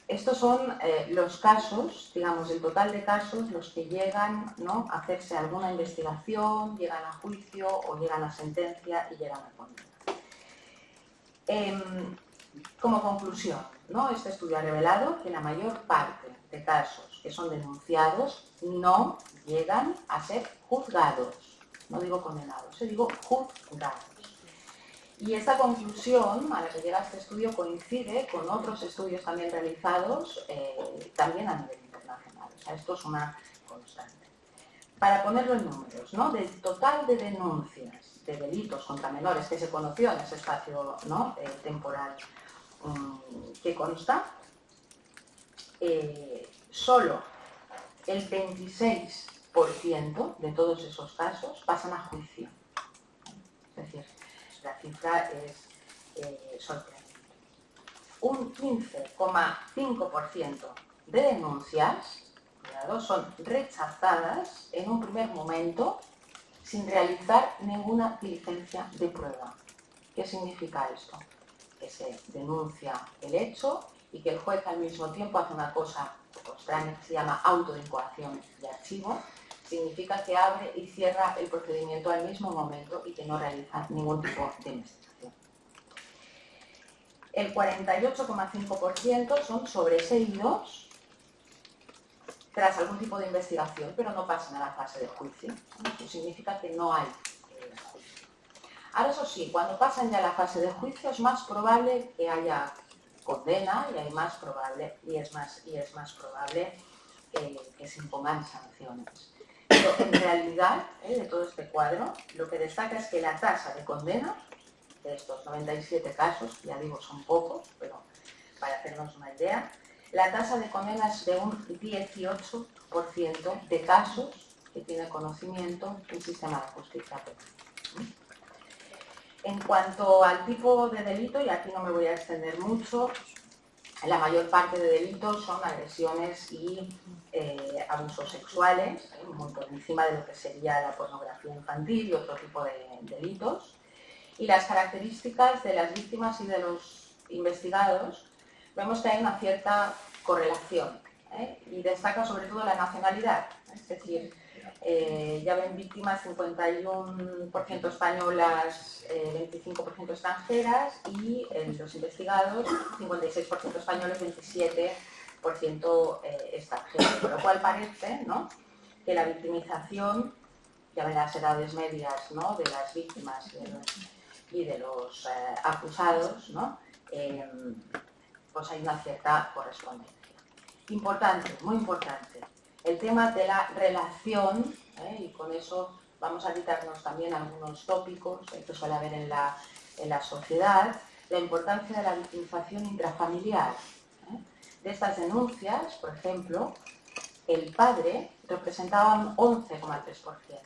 Estos son los casos, digamos, el total de casos, los que llegan, ¿no?, a hacerse alguna investigación, llegan a juicio o llegan a sentencia y llegan a condena. Como conclusión, ¿no?, este estudio ha revelado que la mayor parte de casos que son denunciados no llegan a ser juzgados. No digo condenados, digo juzgados. Y esta conclusión a la que llega este estudio coincide con otros estudios también realizados, también a nivel internacional. O sea, esto es una constante. Para ponerlo en números, ¿no?, del total de denuncias de delitos contra menores que se conoció en ese espacio, ¿no?, temporal que consta, solo el 26% de todos esos casos pasan a juicio. Es decir, la cifra es sorprendente. Un 15,5% de denuncias, cuidado, son rechazadas en un primer momento sin realizar ninguna diligencia de prueba. ¿Qué significa esto? Que se denuncia el hecho y que el juez al mismo tiempo hace una cosa extraña que se llama autoincoación de archivo. Significa que abre y cierra el procedimiento al mismo momento y que no realiza ningún tipo de investigación. El 48,5% son sobreseídos tras algún tipo de investigación, pero no pasan a la fase de juicio. Eso significa que no hay juicio. Ahora, eso sí, cuando pasan ya a la fase de juicio es más probable que haya condena y es más probable que se impongan sanciones. Pero en realidad, de todo este cuadro, lo que destaca es que la tasa de condena de estos 97 casos, ya digo, son pocos, pero para hacernos una idea, la tasa de condena es de un 18% de casos que tiene conocimiento el sistema de justicia penal. En cuanto al tipo de delito, y aquí no me voy a extender mucho, la mayor parte de delitos son agresiones y abusos sexuales, muy por encima de lo que sería la pornografía infantil y otro tipo de delitos. Y las características de las víctimas y de los investigados, vemos que hay una cierta correlación, y destaca sobre todo la nacionalidad, es decir, ya ven víctimas 51% españolas, 25% extranjeras y los investigados 56% españoles, 27% extranjeros, por lo cual parece, ¿no?, que la victimización, ya ven las edades medias, ¿no?, de las víctimas y de los acusados, ¿no?, pues hay una cierta correspondencia. Importante, muy importante, el tema de la relación, y con eso vamos a quitarnos también algunos tópicos que suele haber en la sociedad, la importancia de la victimización intrafamiliar. De estas denuncias, por ejemplo, el padre representaba un 11,3%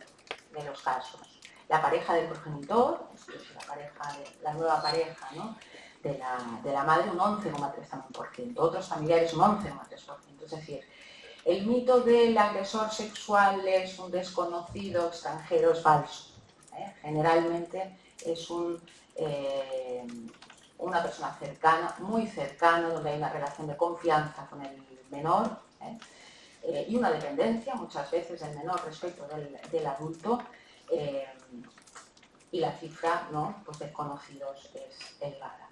de los casos. La pareja del progenitor, la nueva pareja, ¿no?, de la madre, un 11,3%. Otros familiares, un 11,3%. Es decir, el mito del agresor sexual es un desconocido extranjero es falso. Generalmente es una persona cercana, muy cercana, donde hay una relación de confianza con el menor, y una dependencia muchas veces del menor respecto del adulto, y la cifra, ¿no?, pues desconocidos es elevada.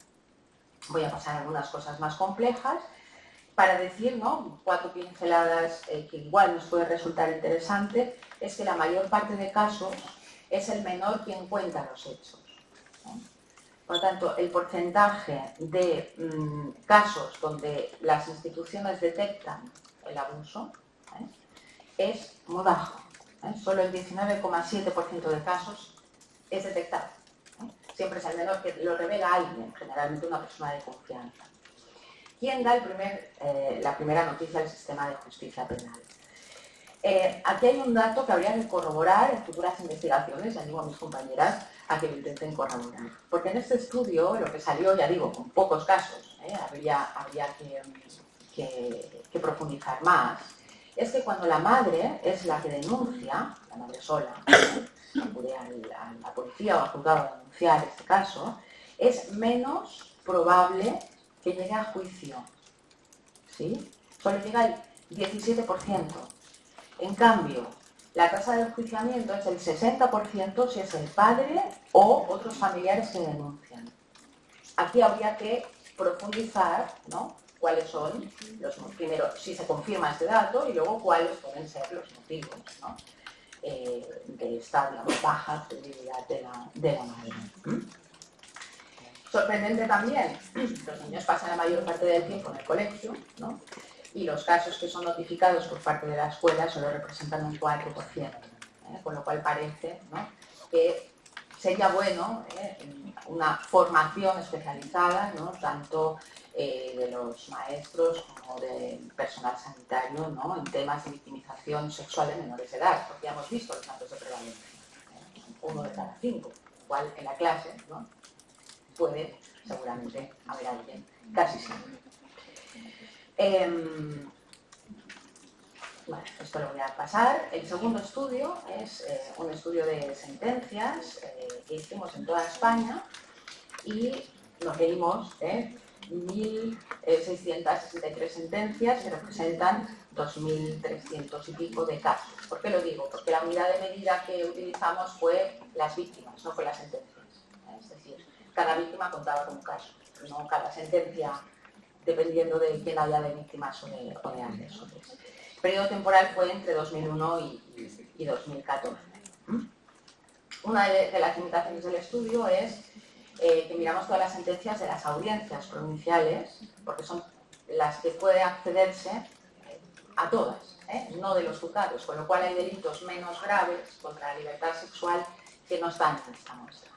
Voy a pasar a algunas cosas más complejas para decir, ¿no?, 4 pinceladas que igual nos puede resultar interesante, es que la mayor parte de casos es el menor quien cuenta los hechos. Por lo tanto, el porcentaje de casos donde las instituciones detectan el abuso es muy bajo. Solo el 19,7% de casos es detectado. siempre es el menor que lo revela alguien, generalmente una persona de confianza. ¿Quién da la primera noticia del sistema de justicia penal? Aquí hay un dato que habría que corroborar en futuras investigaciones, y animo a mis compañeras a que lo intenten corroborar. Porque en este estudio lo que salió, ya digo, con pocos casos, habría que profundizar más, es que cuando la madre es la que denuncia, la madre sola, acude a la policía o al juzgado a denunciar este caso, es menos probable que llegue a juicio. ¿Sí? Solo llega el 17%. En cambio, la tasa de enjuiciamiento es el 60% si es el padre o otros familiares que denuncian. Aquí habría que profundizar, ¿no?, cuáles son los motivos, primero si se confirma este dato y luego cuáles pueden ser los motivos, ¿no?, de esta, digamos, baja credibilidad de la madre. Sorprendente también, los niños pasan la mayor parte del tiempo en el colegio, ¿no?, y los casos que son notificados por parte de la escuela solo representan un 4%, con lo cual parece, ¿no?, que sería bueno una formación especializada, ¿no?, tanto de los maestros como del personal sanitario, ¿no?, en temas de victimización sexual de menores de edad, porque ya hemos visto los datos de prevalencia, 1 de cada 5, igual en la clase, ¿no?, puede seguramente haber alguien, casi siempre. Bueno, esto lo voy a pasar. El segundo estudio es un estudio de sentencias que hicimos en toda España y nos leímos 1.663 sentencias que representan 2.300 y pico de casos. ¿Por qué lo digo? Porque la unidad de medida que utilizamos fue las víctimas, no fue las sentencias. Es decir, cada víctima contaba con un caso, no cada sentencia dependiendo de quién haya de víctimas o de agresores. El periodo temporal fue entre 2001 y 2014. Una de las limitaciones del estudio es que miramos todas las sentencias de las audiencias provinciales, porque son las que puede accederse a todas, no de los juzgados, con lo cual hay delitos menos graves contra la libertad sexual que no están en esta muestra.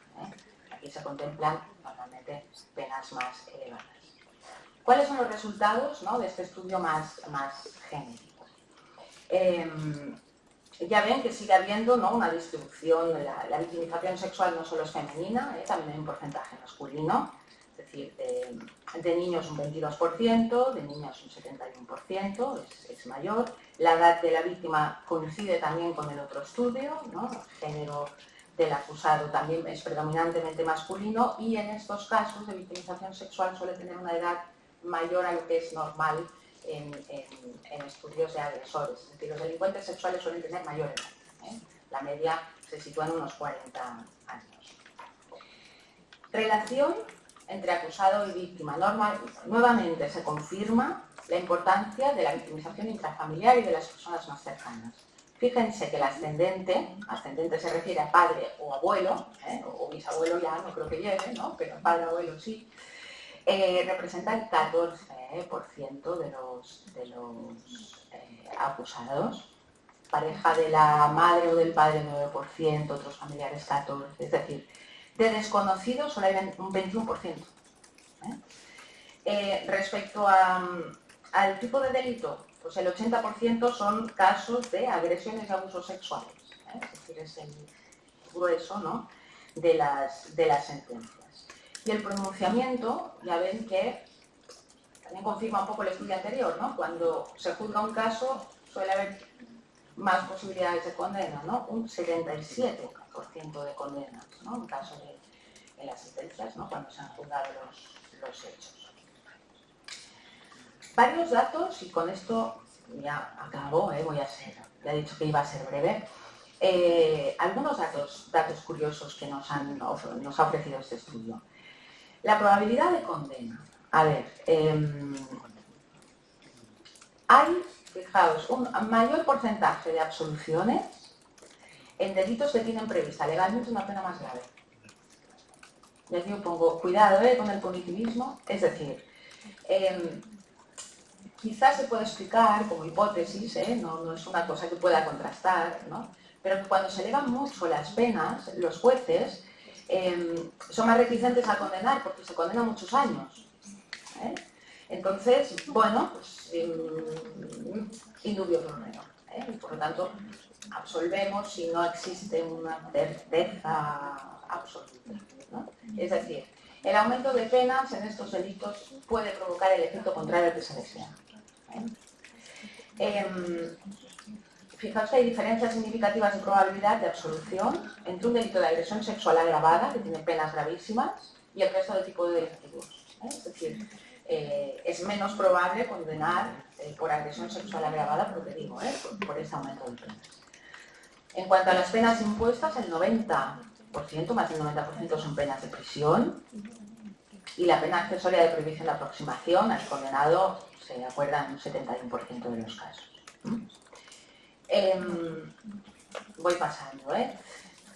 Aquí se contemplan normalmente penas más elevadas. ¿Cuáles son los resultados, ¿no?, de este estudio más genérico? Ya ven que sigue habiendo, ¿no?, una distribución, la victimización sexual no solo es femenina, también hay un porcentaje masculino, es decir, de niños un 22%, de niñas un 71%, es mayor. La edad de la víctima coincide también con el otro estudio, ¿no?, el género del acusado también es predominantemente masculino y en estos casos de victimización sexual suele tener una edad mayor a lo que es normal en estudios de agresores. Es decir, los delincuentes sexuales suelen tener mayor edad. La media se sitúa en unos 40 años. Relación entre acusado y víctima. Nuevamente se confirma la importancia de la victimización intrafamiliar y de las personas más cercanas. Fíjense que el ascendente se refiere a padre o abuelo, o bisabuelo ya no creo que llegue, ¿no?, pero padre o abuelo sí. Representa el 14% de los acusados, pareja de la madre o del padre 9%, otros familiares 14%, es decir, de desconocidos solo hay un 21%. Respecto al tipo de delito, pues el 80% son casos de agresiones y abusos sexuales, es decir, es el grueso, ¿no?, de las sentencias. Y el pronunciamiento, ya ven que también confirma un poco el estudio anterior, ¿no? Cuando se juzga un caso suele haber más posibilidades de condena, ¿no? Un 77% de condenas, ¿no?, en caso de las sentencias, ¿no?, cuando se han juzgado los hechos. Varios datos, y con esto ya acabo, ya he dicho que iba a ser breve. Algunos datos curiosos que nos ha ofrecido este estudio. La probabilidad de condena. A ver, hay, fijaos, un mayor porcentaje de absoluciones en delitos que tienen prevista legalmente una pena más grave. Y aquí yo pongo cuidado con el punitivismo, es decir, quizás se puede explicar como hipótesis, no es una cosa que pueda contrastar, ¿no?, pero que cuando se elevan mucho las penas, los jueces son más reticentes a condenar porque se condena muchos años. Entonces, bueno, pues indubio pro reo. Por lo tanto, absolvemos si no existe una certeza absoluta, ¿no? Es decir, el aumento de penas en estos delitos puede provocar el efecto contrario al que se desea. Fijaos que hay diferencias significativas de probabilidad de absolución entre un delito de agresión sexual agravada, que tiene penas gravísimas, y el resto de tipos de delictivos. Es decir, es menos probable condenar por agresión sexual agravada, por lo que digo, por ese aumento de penas. En cuanto a las penas impuestas, el 90%, más del 90% son penas de prisión, y la pena accesoria de prohibición de aproximación al condenado se acuerda en un 71% de los casos. Voy pasando.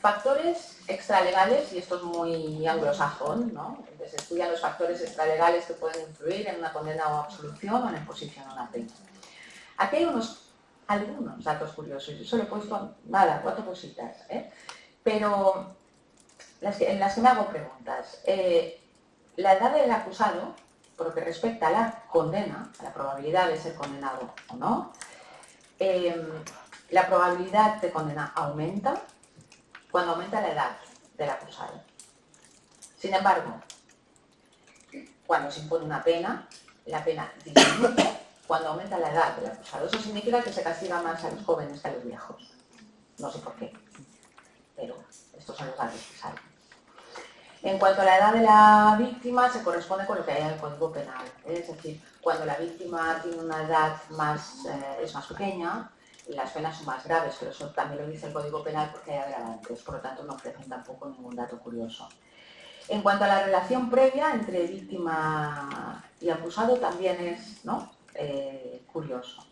Factores extralegales, y esto es muy anglosajón, ¿no? Entonces, se estudian los factores extralegales que pueden influir en una condena o absolución o en la imposición de una pena. Aquí hay algunos datos curiosos. Yo solo he puesto, nada, 4 cositas, pero en las que me hago preguntas. La edad del acusado, por lo que respecta a la condena, a la probabilidad de ser condenado o no, la probabilidad de condena aumenta cuando aumenta la edad del acusado. Sin embargo, cuando se impone una pena, la pena disminuye cuando aumenta la edad del acusado. Eso significa que se castiga más a los jóvenes que a los viejos. No sé por qué, pero estos son los datos que salen. En cuanto a la edad de la víctima, se corresponde con lo que hay en el Código Penal. Es decir, cuando la víctima tiene una edad es más pequeña, las penas son más graves, pero eso también lo dice el Código Penal porque hay agravantes, por lo tanto no ofrecen tampoco ningún dato curioso. En cuanto a la relación previa entre víctima y acusado, también es, ¿no?, curioso.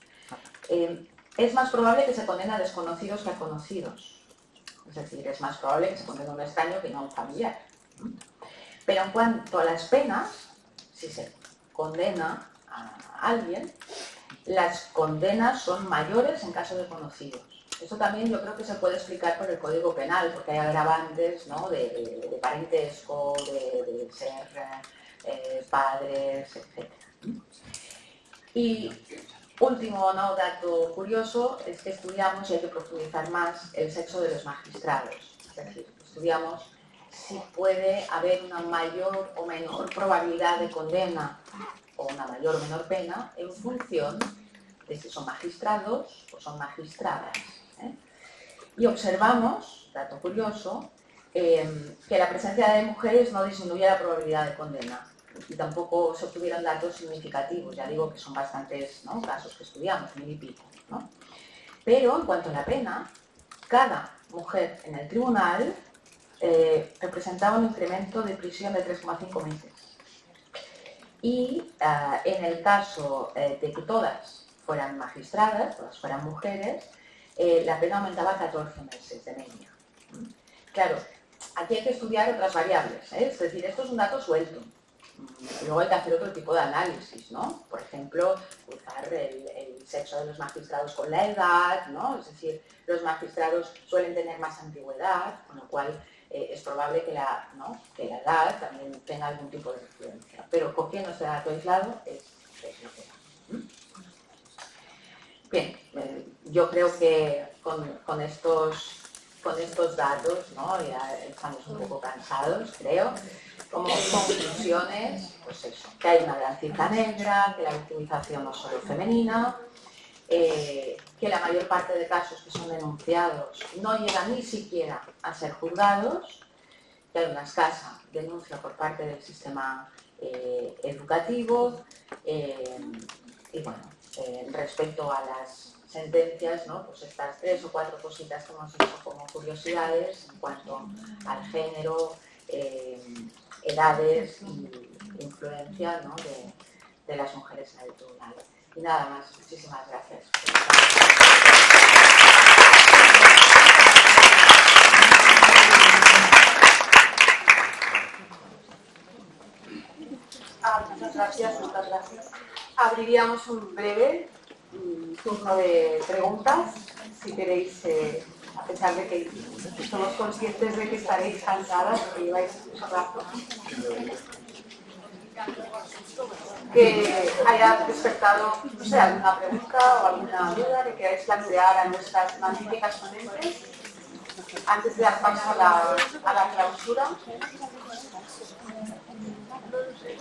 Es más probable que se condene a desconocidos que a conocidos. Es decir, es más probable que se condene a un extraño que no a un familiar. Pero en cuanto a las penas, si se condena a alguien, las condenas son mayores en caso de conocidos. Eso también yo creo que se puede explicar por el Código Penal, porque hay agravantes, ¿no?, de parentesco, de ser padres, etc. Y último, ¿no?, dato curioso es que estudiamos, y hay que profundizar más, el sexo de los magistrados. Es decir, estudiamos si puede haber una mayor o menor probabilidad de condena o una mayor o menor pena en función de si son magistrados o son magistradas. Y observamos, dato curioso, que la presencia de mujeres no disminuye la probabilidad de condena y tampoco se obtuvieron datos significativos. Ya digo que son bastantes, ¿no?, casos que estudiamos, 1000 y pico, ¿no? Pero en cuanto a la pena, cada mujer en el tribunal representaba un incremento de prisión de 3,5 meses. Y en el caso de que todas fueran magistradas, todas fueran mujeres, la pena aumentaba a 14 meses de media. Claro, aquí hay que estudiar otras variables, es decir, esto es un dato suelto. Luego hay que hacer otro tipo de análisis, ¿no? Por ejemplo, cruzar el sexo de los magistrados con la edad, ¿no? Es decir, los magistrados suelen tener más antigüedad, con lo cual es probable que la edad también tenga algún tipo de influencia. Pero cogiendo este dato aislado es lo que da. Bien, yo creo que con estos datos, ¿no?, ya estamos un poco cansados, creo. Como conclusiones, pues eso, que hay una gran cifra negra, que la victimización no es solo femenina, que la mayor parte de casos que son denunciados no llegan ni siquiera a ser juzgados, que hay una escasa denuncia por parte del sistema educativo, y bueno, respecto a las sentencias, ¿no?, pues estas 3 o 4 cositas que hemos hecho como curiosidades en cuanto al género, edades y influencia, ¿no?, de las mujeres en el tribunal. Y nada más, muchísimas gracias. Muchas gracias. Abriríamos un breve turno de preguntas, si queréis a pesar de que somos conscientes de que estaréis cansadas, que lleváis mucho rato. Que haya despertado, no sé, alguna pregunta o alguna duda que queráis plantear a nuestras magníficas ponentes antes de dar paso a la clausura.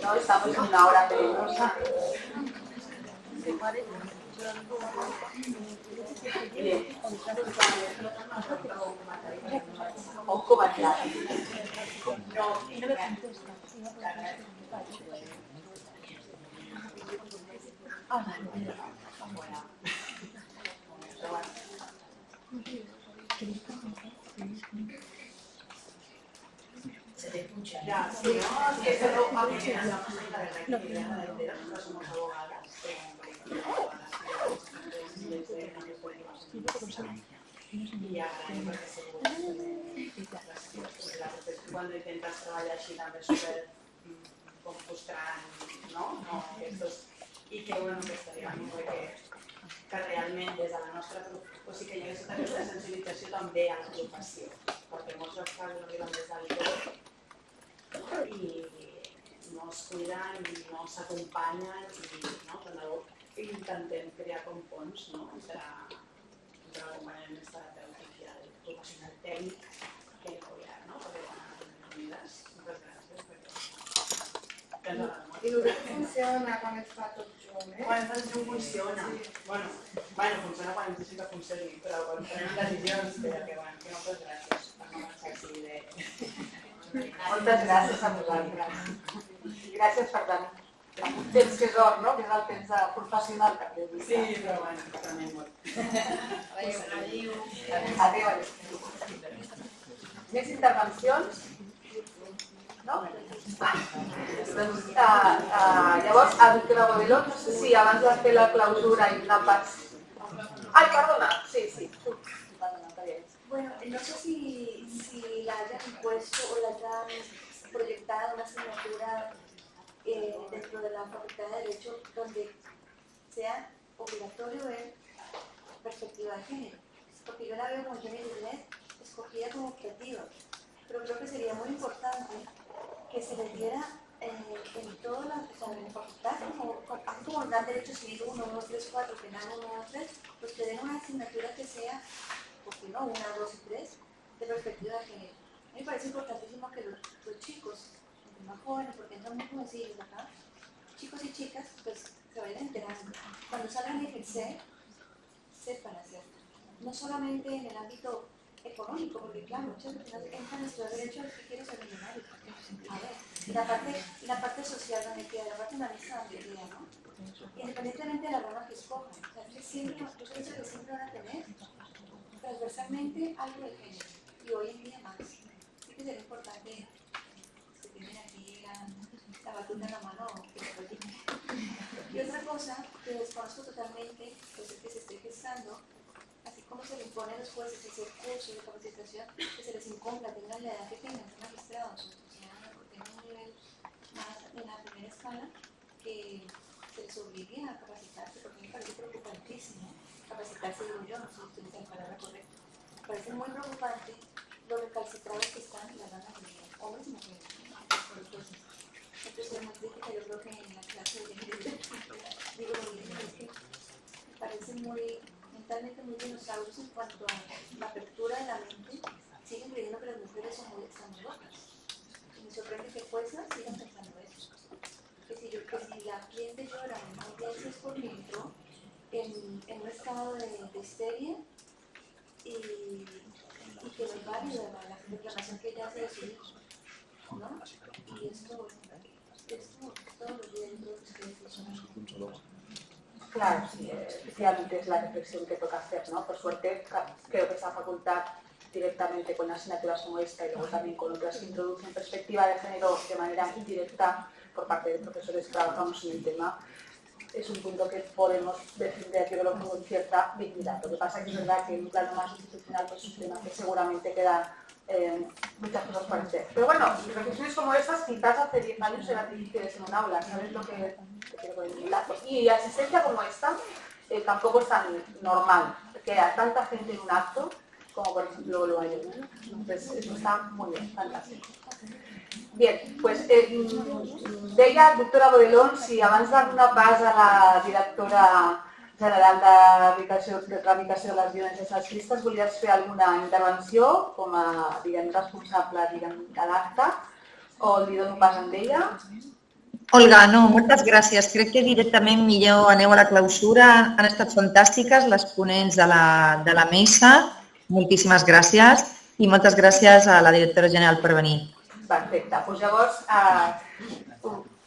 No, estamos en una hora peligrosa. Bien. Un comentario. Se te escucha. Ya, sí, no, es que la verdad que no somos abogadas, y ya cuando intentas trabajar así también súper con frustrant, no? I que bueno, que estaria molt bé que realment des de la nostra o sigui que hi hagués tota aquesta sensibilització també a la professió, perquè molts dels casos arriben des del tot i no es cuiden i no s'acompanyen i no, de nou intentem crear com ponts entre l'acompanyament més terapèutic i el professional tècnic que no hi ha, no? Perquè van a unides. Moltes gràcies perquè ens agrada molt. I el que funciona quan es fa tot junt, eh? Quan es junt funciona. Bueno, funciona quan ens deixen que funcioni, però quan prenem decisions que moltes gràcies per no marxar així de... Moltes gràcies a vosaltres. Gràcies per tant. Temps que és or, no? Que és el temps professional que hem de Sí, però bueno, també molt. Adéu. Adéu. Més intervencions? No? Doncs, llavors, el Clavabeló, no sé si abans de fer la clausura i anar pas... Ai, perdona, sí. Bueno, no sé si la hayan puesto o la hayan proyectado una asignatura dentro de la Facultad de Derecho donde sea obligatorio ver perspectiva de género. Porque yo la veo como género inglés escogida como optativa, pero creo que sería muy importante que se les diera en todas las, o sea, en la facultad, así como dan derecho civil 1, 1, 3, 4, penal 1, 1, 3, pues que den una asignatura que sea, ¿por qué no? 1, 2 y 3, de perspectiva de género. A mí me parece importantísimo que los chicos, los más jóvenes, porque entran muy jovencillos acá, chicos y chicas, pues se vayan enterando. Cuando salgan a ejercer, sepan hacerlo. No solamente en el ámbito económico, porque claro, muchas personas entran a estudiar derecho porque quieren ser millonarios. A ver, y la parte social donde queda, la parte humanista donde queda, ¿no? Independientemente de la rama que escojan. O sea, yo pienso que siempre van a tener transversalmente algo de género, y hoy en día más. Sí que sería importante que tienen aquí la batuta en la mano. Y otra cosa que desconozco totalmente, pues es que se esté gestando, así como se le impone a los jueces hacer cursos de capacitación, que se les incumpla, tengan la edad que tengan, son magistrados, o sea, porque tengan un nivel más en la primera escala, que se les obligue a capacitarse, porque me parece preocupantísimo capacitarse, digo yo, no sé si utiliza la palabra correcta. Me parece muy preocupante los recalcitrados que están en la gana de hombres y mujeres, por los jueces. Entonces es muy crítica, yo creo que en la clase de género, digo lo mismo, es que me parece muy mentalmente muy dinosaurios en cuanto a la apertura de la mente, siguen creyendo que las mujeres son locas. Y me sorprende que fuerzas sigan pensando eso. Que si la cliente llora en audiencias por dentro, en un estado de histeria, y que no es válido la reclamación que ella hace de su hijo, ¿no? Y esto todos los días yo creo que ustedes son. Claro, sí, efectivamente es la reflexión que toca hacer, ¿no? Por suerte, creo que esa facultad directamente con asignaturas como esta y luego también con otras que introducen perspectiva de género de manera indirecta por parte de profesores que trabajamos en el tema, es un punto que podemos defender, yo creo, con cierta dignidad. Lo que pasa es que es verdad que en un plano más institucional pues, es un tema que seguramente quedan muchas cosas por hacer. Pero bueno, reflexiones como esas quizás hace 10 años eran difíciles en un aula, ¿sabes lo que quiero comentar? Y asistencia como esta tampoco es tan normal, que haya tanta gente en un acto como por ejemplo lo hay. Entonces, eso está muy bien, fantástico. Bien, pues deia, doctora Bodellón, si abans de donar pas a la directora general d'Erradicació de les Violències Masclistes, volies fer alguna intervenció com a responsable de l'acte, o li dono pas a ella? Olga, no, moltes gràcies. Crec que directament millor aneu a la clausura. Han estat fantàstiques les ponents de la mesa. Moltíssimes gràcies i moltes gràcies a la directora general per venir. Perfecte. Doncs llavors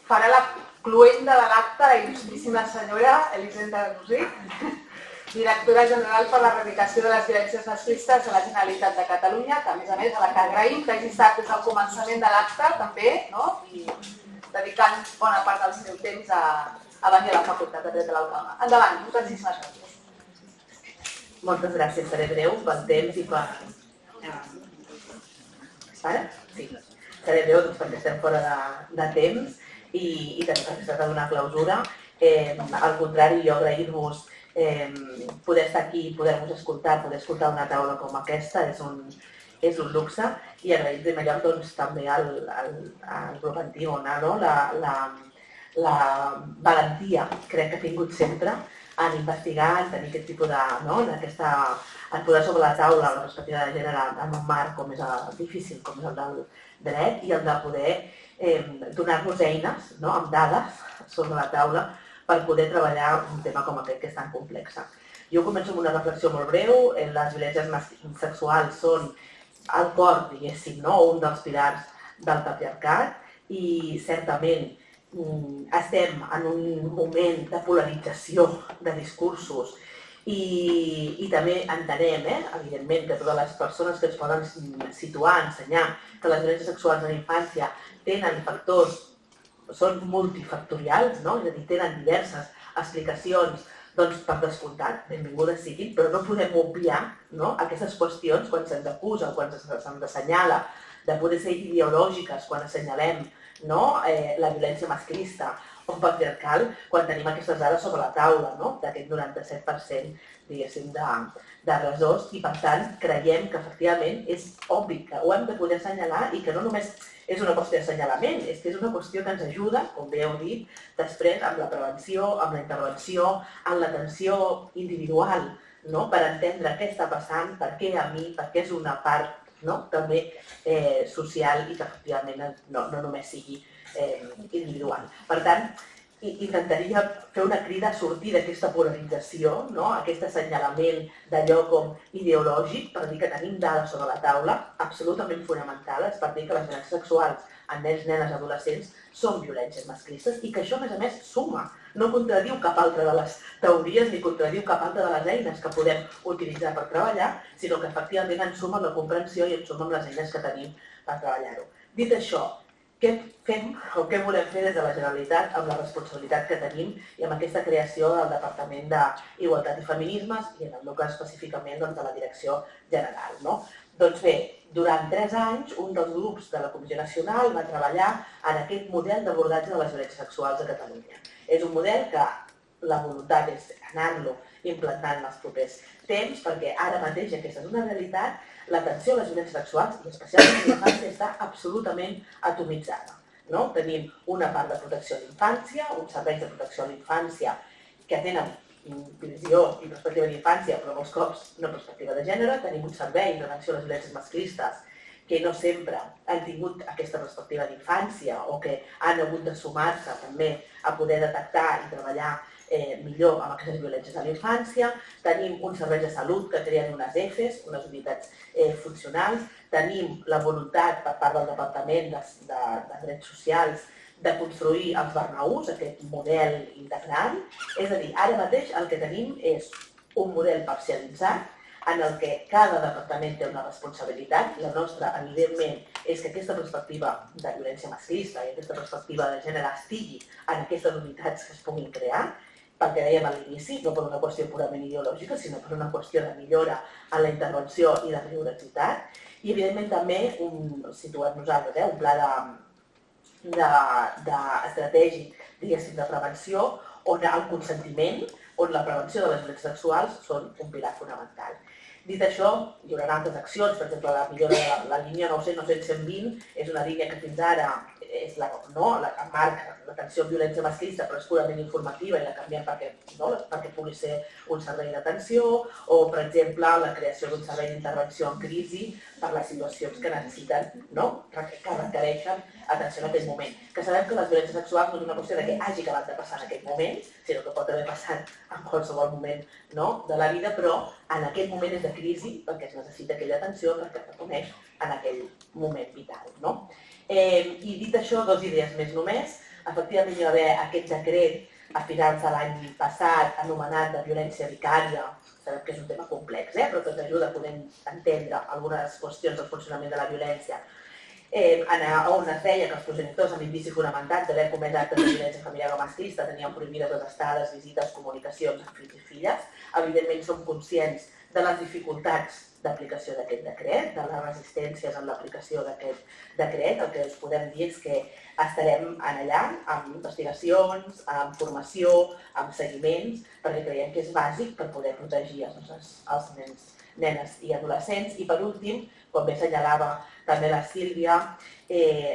farà la cluenda de l'acte la il·lustríssima senyora Elisenda Rosich, directora general per l'erradicació de les violències masclistes de la Generalitat de Catalunya, que a més a la que agraïm que hagi estat des del començament de l'acte també, i dedicant bona part del seu temps a venir a la Facultat de Dret de l'Autònoma. Endavant, moltíssimes gràcies. Moltes gràcies, seré breu pel temps i per... Ara? Sí. Seré breu perquè estem fora de temps i també perquè s'ha de donar clausura. Al contrari, jo agrair-vos poder estar aquí, poder-vos escoltar, poder escoltar una taula com aquesta és un luxe i agrair en primer lloc també al grup Antígona la valentia crec que ha tingut sempre en investigar, en tenir aquest tipus en posar sobre la taula la perspectiva de gènere en un marc com és difícil, com és el del dret i el de poder donar-nos eines amb dades sobre la taula per poder treballar un tema com aquest que és tan complex. Jo començo amb una reflexió molt breu. Les violències sexuals són el cor, diguéssim, un dels pilars del patriarcat i certament estem en un moment de polarització de discursos i també entenem, evidentment, que totes les persones que es poden situar, ensenyar que les violències sexuals en la infància tenen factors, són multifactorials, és a dir, tenen diverses explicacions, doncs per descomptat, benvingudes siguin, però no podem obviar aquestes qüestions quan se'ns acusa o quan se'ns assenyala de poder ser ideològiques, quan assenyalem la violència masclista o patriarcal, quan tenim aquestes dades sobre la taula, d'aquest 97%, diguéssim, d'agressors, i per tant creiem que efectivament és obvi que ho hem de poder assenyalar i que no només és una qüestió d'assenyalament, és que és una qüestió que ens ajuda, com bé heu dit, després amb la prevenció, amb la intervenció, en l'atenció individual, per entendre què està passant, per què a mi, per què és una part també social i que efectivament no només sigui individual. Per tant, intentaria fer una crida a sortir d'aquesta polarització, aquest assenyalament d'allò com ideològic, per dir que tenim dades sobre la taula absolutament fonamentals per dir que les violències sexuals en nens, nenes, adolescents són violències masclistes i que això, a més, suma. No contradiu cap altra de les teories ni contradiu cap altra de les eines que podem utilitzar per treballar, sinó que efectivament ens suma la comprensió i ens suma amb les eines que tenim per treballar-ho. Dit això, què fem o què volem fer des de la Generalitat amb la responsabilitat que tenim i amb aquesta creació del Departament d'Igualtat i Feminismes i en el meu cas específicament de la Direcció General? Doncs bé, durant 3 anys un dels grups de la Comissió Nacional va treballar en aquest model d'abordatge de les violències sexuals a Catalunya. És un model que la voluntat és anar-lo implantant en els propers temps perquè ara mateix aquesta és una realitat. L'atenció a les violències sexuals, i especialment a l'infància, està absolutament atomitzada. Tenim una part de protecció a l'infància, uns serveis de protecció a l'infància que tenen visió i perspectiva d'infància, però molts cops no perspectiva de gènere. Tenim un servei d'atenció a les violències masclistes que no sempre han tingut aquesta perspectiva d'infància o que han hagut de sumar-se també a poder detectar i treballar millor amb aquestes violències a la infància. Tenim uns serveis de salut que creen unes EFEs, unes unitats funcionals. Tenim la voluntat per part del Departament de Drets Socials de construir els Barnaús, aquest model integral. És a dir, ara mateix el que tenim és un model parcialitzat en el que cada departament té una responsabilitat. La nostra, evidentment, és que aquesta perspectiva de violència masclista i aquesta perspectiva de gènere estigui en aquestes unitats que es puguin crear, perquè dèiem a l'inici, no per una qüestió purament ideològica, sinó per una qüestió de millora en la intervenció i de rigorositat. I, evidentment, també, situat nosaltres, un pla estratègic, diguéssim, de prevenció, on el consentiment, on la prevenció de les violències sexuals són un pilar fonamental. Dit això, hi haurà altres accions, per exemple, la millora de la línia 900-920 és una línia que fins ara és la que marca l'atenció a violència masclista, però és purament informativa i la canviem perquè pugui ser un servei d'atenció, o, per exemple, la creació d'un servei d'intervenció en crisi per les situacions que necessiten, que requereixen atenció en aquell moment. Que sabem que les violències sexuals no és una qüestió que hagi acabat de passar en aquell moment, sinó que pot haver passat en qualsevol moment de la vida, però en aquell moment és de crisi perquè es necessita aquella atenció perquè es reconeix en aquell moment vital. I dit això, 2 idees més només. Efectivament, hi va haver aquest decret a finals de l'any passat anomenat de violència vicària. Sabem que és un tema complex, però que ens ajuda a poder entendre algunes qüestions del funcionament de la violència, on es deia que els progenitors amb indici fonamentat d'haver comès actes de violència familiar o masclista tenien prohibides les estades, visites, comunicacions amb fills i filles. Evidentment som conscients de les dificultats d'aplicació d'aquest decret, de les resistències en l'aplicació d'aquest decret. El que us podem dir és que estarem allà amb investigacions, amb formació, amb seguiments, perquè creiem que és bàsic per poder protegir els nens, nenes i adolescents. I per últim, com bé assenyalava també la Sílvia,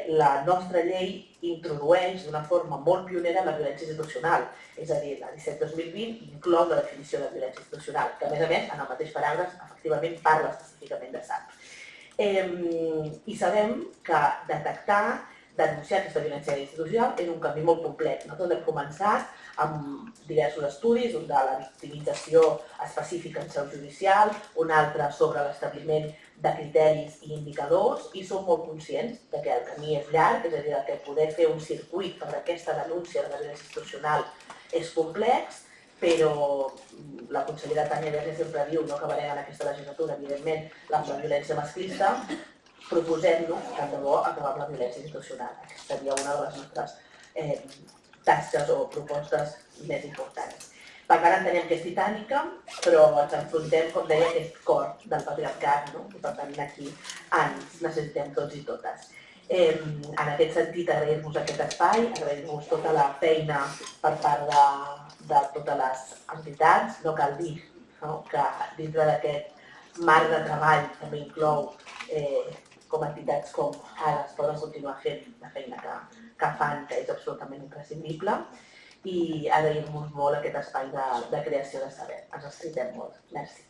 la nostra llei introdueix d'una forma molt pionera la violència institucional, és a dir, la 17/2020 inclou la definició de violència institucional, que a més, en el mateix paràgraf, efectivament parla específicament de SAP. I sabem que detectar, denunciar aquesta violència institucional és un camí molt complex. Nosaltres hem començat amb diversos estudis, un de la victimització específica en seu judicial, un altre sobre l'establiment de criteris i indicadors, i som molt conscients que el camí és llarg, és a dir, que poder fer un circuit per aquesta denúncia de la violència institucional és complex, però la consellera Tània Verge sempre diu que acabarem en aquesta legislatura, evidentment, amb la violència masclista. Proposem-nos, tant de bo, acabar amb la violència institucional. Aquesta seria una de les nostres tasques o propostes més importants. Per tant, entenem que és titànica, però ens enfrontem, com deia, a aquest cor del patriarcat, i per tant aquí ens necessitem tots i totes. En aquest sentit, agrair-vos aquest espai, agrair-vos tota la feina per part de totes les entitats. No cal dir que dintre d'aquest marc de treball també inclou com entitats com ara es poden continuar fent la feina que fan, que és absolutament imprescindible, i agrair-vos molt aquest espai de creació de saber. Ens necessitem molt. Merci.